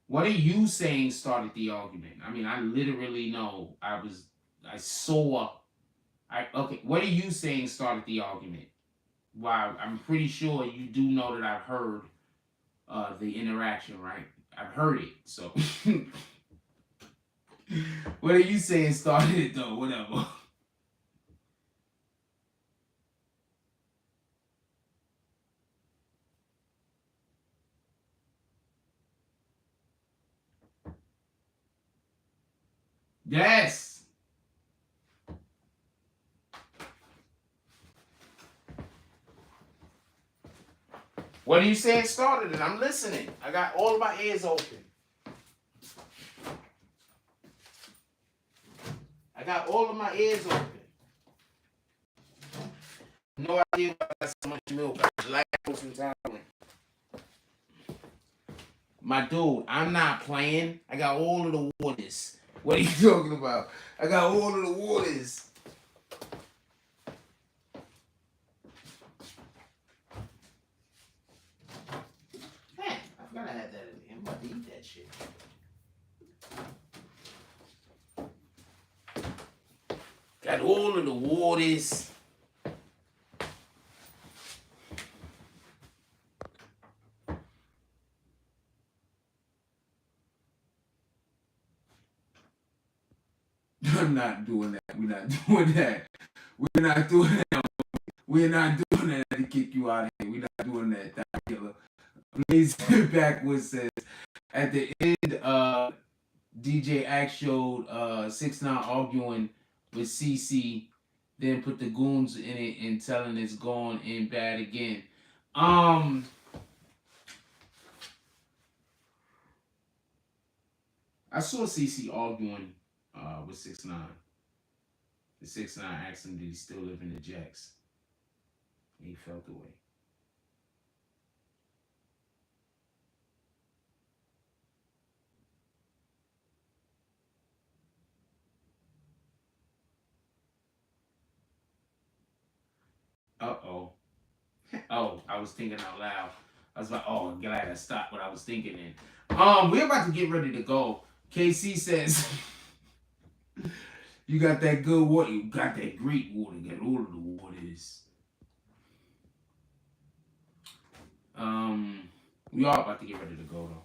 What are you saying started the argument? I mean, I literally know. Okay, what are you saying started the argument? Wow, I'm pretty sure you do know that I've heard the interaction, right? I've heard it, so. What are you saying started it, though? Whatever. Yes. What are you saying started it? I'm listening. I got all of my ears open. I got all of my ears open. No idea why I got so much milk. I was lactose intolerant. My dude, I'm not playing. I got all of the waters. What are you talking about? I got all of the waters. Man, I forgot I had that in there. I'm about to eat that shit. Got all of the waters. I'm not doing that. We're not doing that. We're not doing that. We're not doing that to kick you out of here. We're not doing that. That killer. Blaze Backwards says, at the end, DJ Axe showed 6ix9ine arguing with CC, then put the goons in it and telling it's going in bad again. I saw CC arguing with 6ix9ine. The 6ix9ine asked him, did he still live in the Jacks? And he felt away. Uh-oh. Oh, I was thinking out loud. I was like, oh, I'm glad I stopped what I was thinking in. We're about to get ready to go. KC says, you got that good water. You got that great water. You got all of the waters. We are about to get ready to go, though.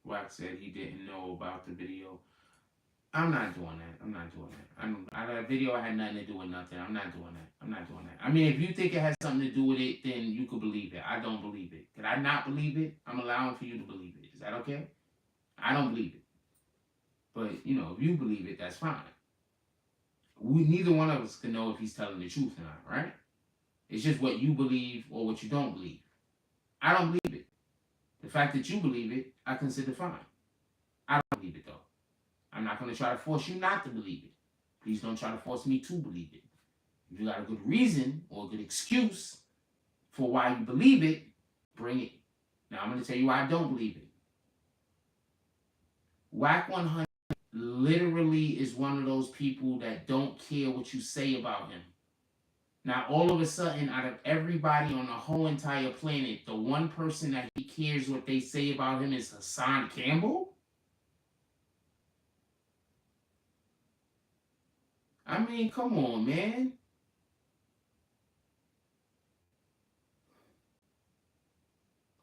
Wack said he didn't know about the video. I'm not doing that. I'm not doing that. That video had nothing to do with nothing. I'm not doing that. I'm not doing that. I mean, if you think it has something to do with it, then you could believe it. I don't believe it. Could I not believe it? I'm allowing for you to believe it. Is that okay? I don't believe it. But, you know, if you believe it, that's fine. Neither one of us can know if he's telling the truth or not, right? It's just what you believe or what you don't believe. I don't believe it. The fact that you believe it, I consider fine. I don't believe it, though. I'm not going to try to force you not to believe it. Please don't try to force me to believe it. If you got a good reason or a good excuse for why you believe it, bring it. Now I'm going to tell you why I don't believe it. Wack 100 literally is one of those people that don't care what you say about him. Now, all of a sudden, out of everybody on the whole entire planet, the one person that he cares what they say about him is Hassan Campbell? I mean, come on, man.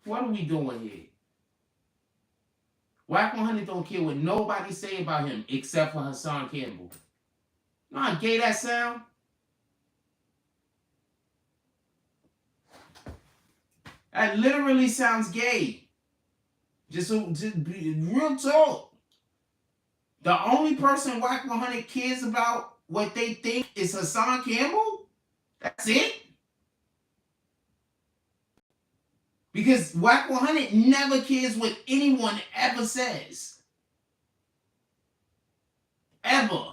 What are we doing here? Wack 100 don't care what nobody say about him except for Hassan Campbell. You know how gay that sound? That literally sounds gay. Just real talk. The only person Wack 100 cares about what they think is Hassan Campbell? That's it? Because Wack 100 never cares what anyone ever says. Ever.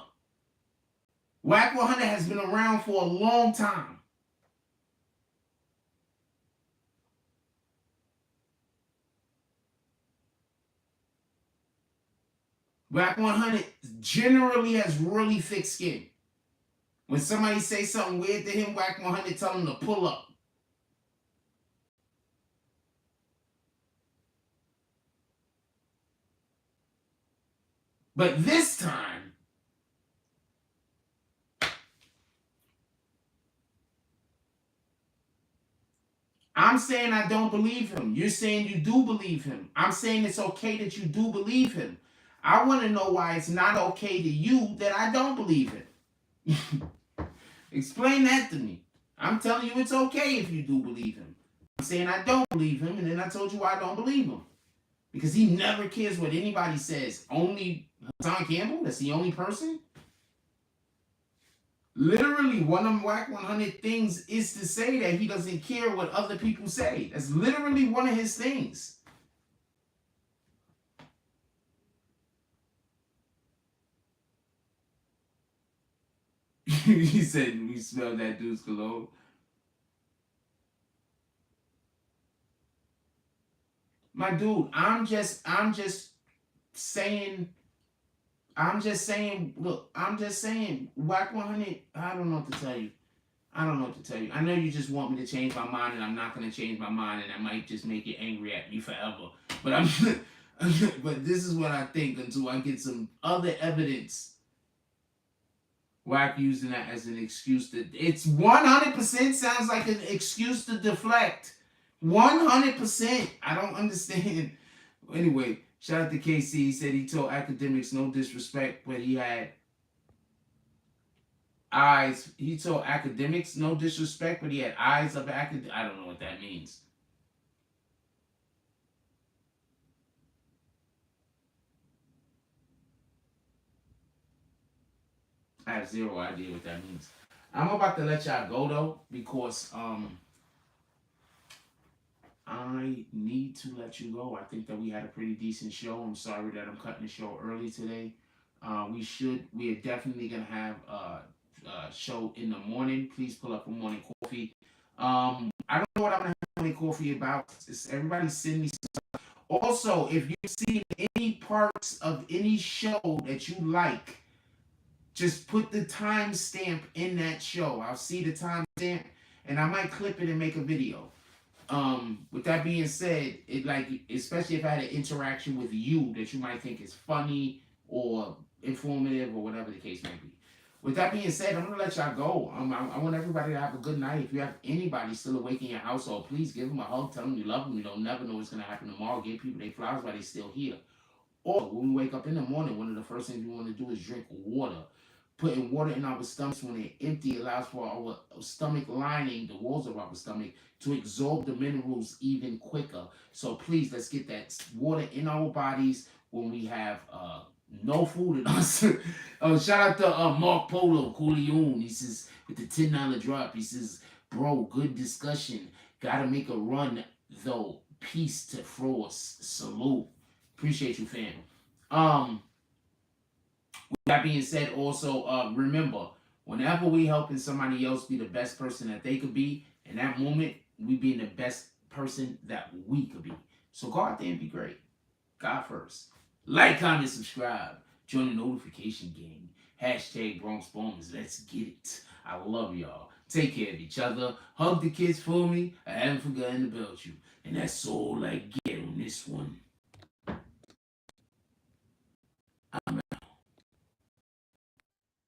Wack 100 has been around for a long time. Wack 100 generally has really thick skin. When somebody says something weird to him, Wack 100 tell him to pull up. But this time, I'm saying I don't believe him. You're saying you do believe him. I'm saying it's okay that you do believe him. I want to know why it's not okay to you that I don't believe him. Explain that to me. I'm telling you it's okay if you do believe him. I'm saying I don't believe him, and then I told you why I don't believe him. Because he never cares what anybody says. Only Hassan Campbell? That's the only person? Literally, one of Wack 100 things is to say that he doesn't care what other people say. That's literally one of his things. He said, we smell that dude's cologne. My dude, I'm just saying, look, Wack 100, I don't know what to tell you. I know you just want me to change my mind, and I'm not going to change my mind, and I might just make you angry at me forever. But but this is what I think until I get some other evidence. Wack using that as an excuse to, it's 100% sounds like an excuse to deflect. 100%. I don't understand. Anyway, shout out to KC. He said he told Akademiks no disrespect, but he had eyes. He told Akademiks no disrespect, but he had eyes of academics. I don't know what that means. I have zero idea what that means. I'm about to let y'all go though, because I need to let you go. I think that we had a pretty decent show. I'm sorry that I'm cutting the show early today. We are definitely gonna have a show in the morning. Please pull up for morning coffee. I don't know what I'm gonna have morning coffee about. Everybody send me some. Also, if you've seen any parts of any show that you like, just put the timestamp in that show. I'll see the timestamp, and I might clip it and make a video. With that being said, especially if I had an interaction with you that you might think is funny or informative or whatever the case may be. With that being said, I'm gonna let y'all go. I want everybody to have a good night. If you have anybody still awake in your household, please give them a hug. Tell them you love them. You don't never know what's gonna happen tomorrow. Give people their flowers while they're still here. Or when we wake up in the morning, one of the first things we want to do is drink water. Putting water in our stomachs when they're empty allows for our stomach lining, the walls of our stomach, to absorb the minerals even quicker. So please, let's get that water in our bodies when we have no food in us. Shout out to Mark Polo, Coolion. He says, with the $10 drop, he says, bro, good discussion. Gotta make a run, though. Peace to Frost. Salute. Appreciate you, fam. With that being said, also, remember, Whenever we helping somebody else be the best person that they could be, in that moment, we being the best person that we could be. So go out there and be great. God first. Like, comment, subscribe. Join the notification gang. Hashtag Bronx Bones. Let's get it. I love y'all. Take care of each other. Hug the kids for me. I haven't forgotten about you. And that's all I get on this one.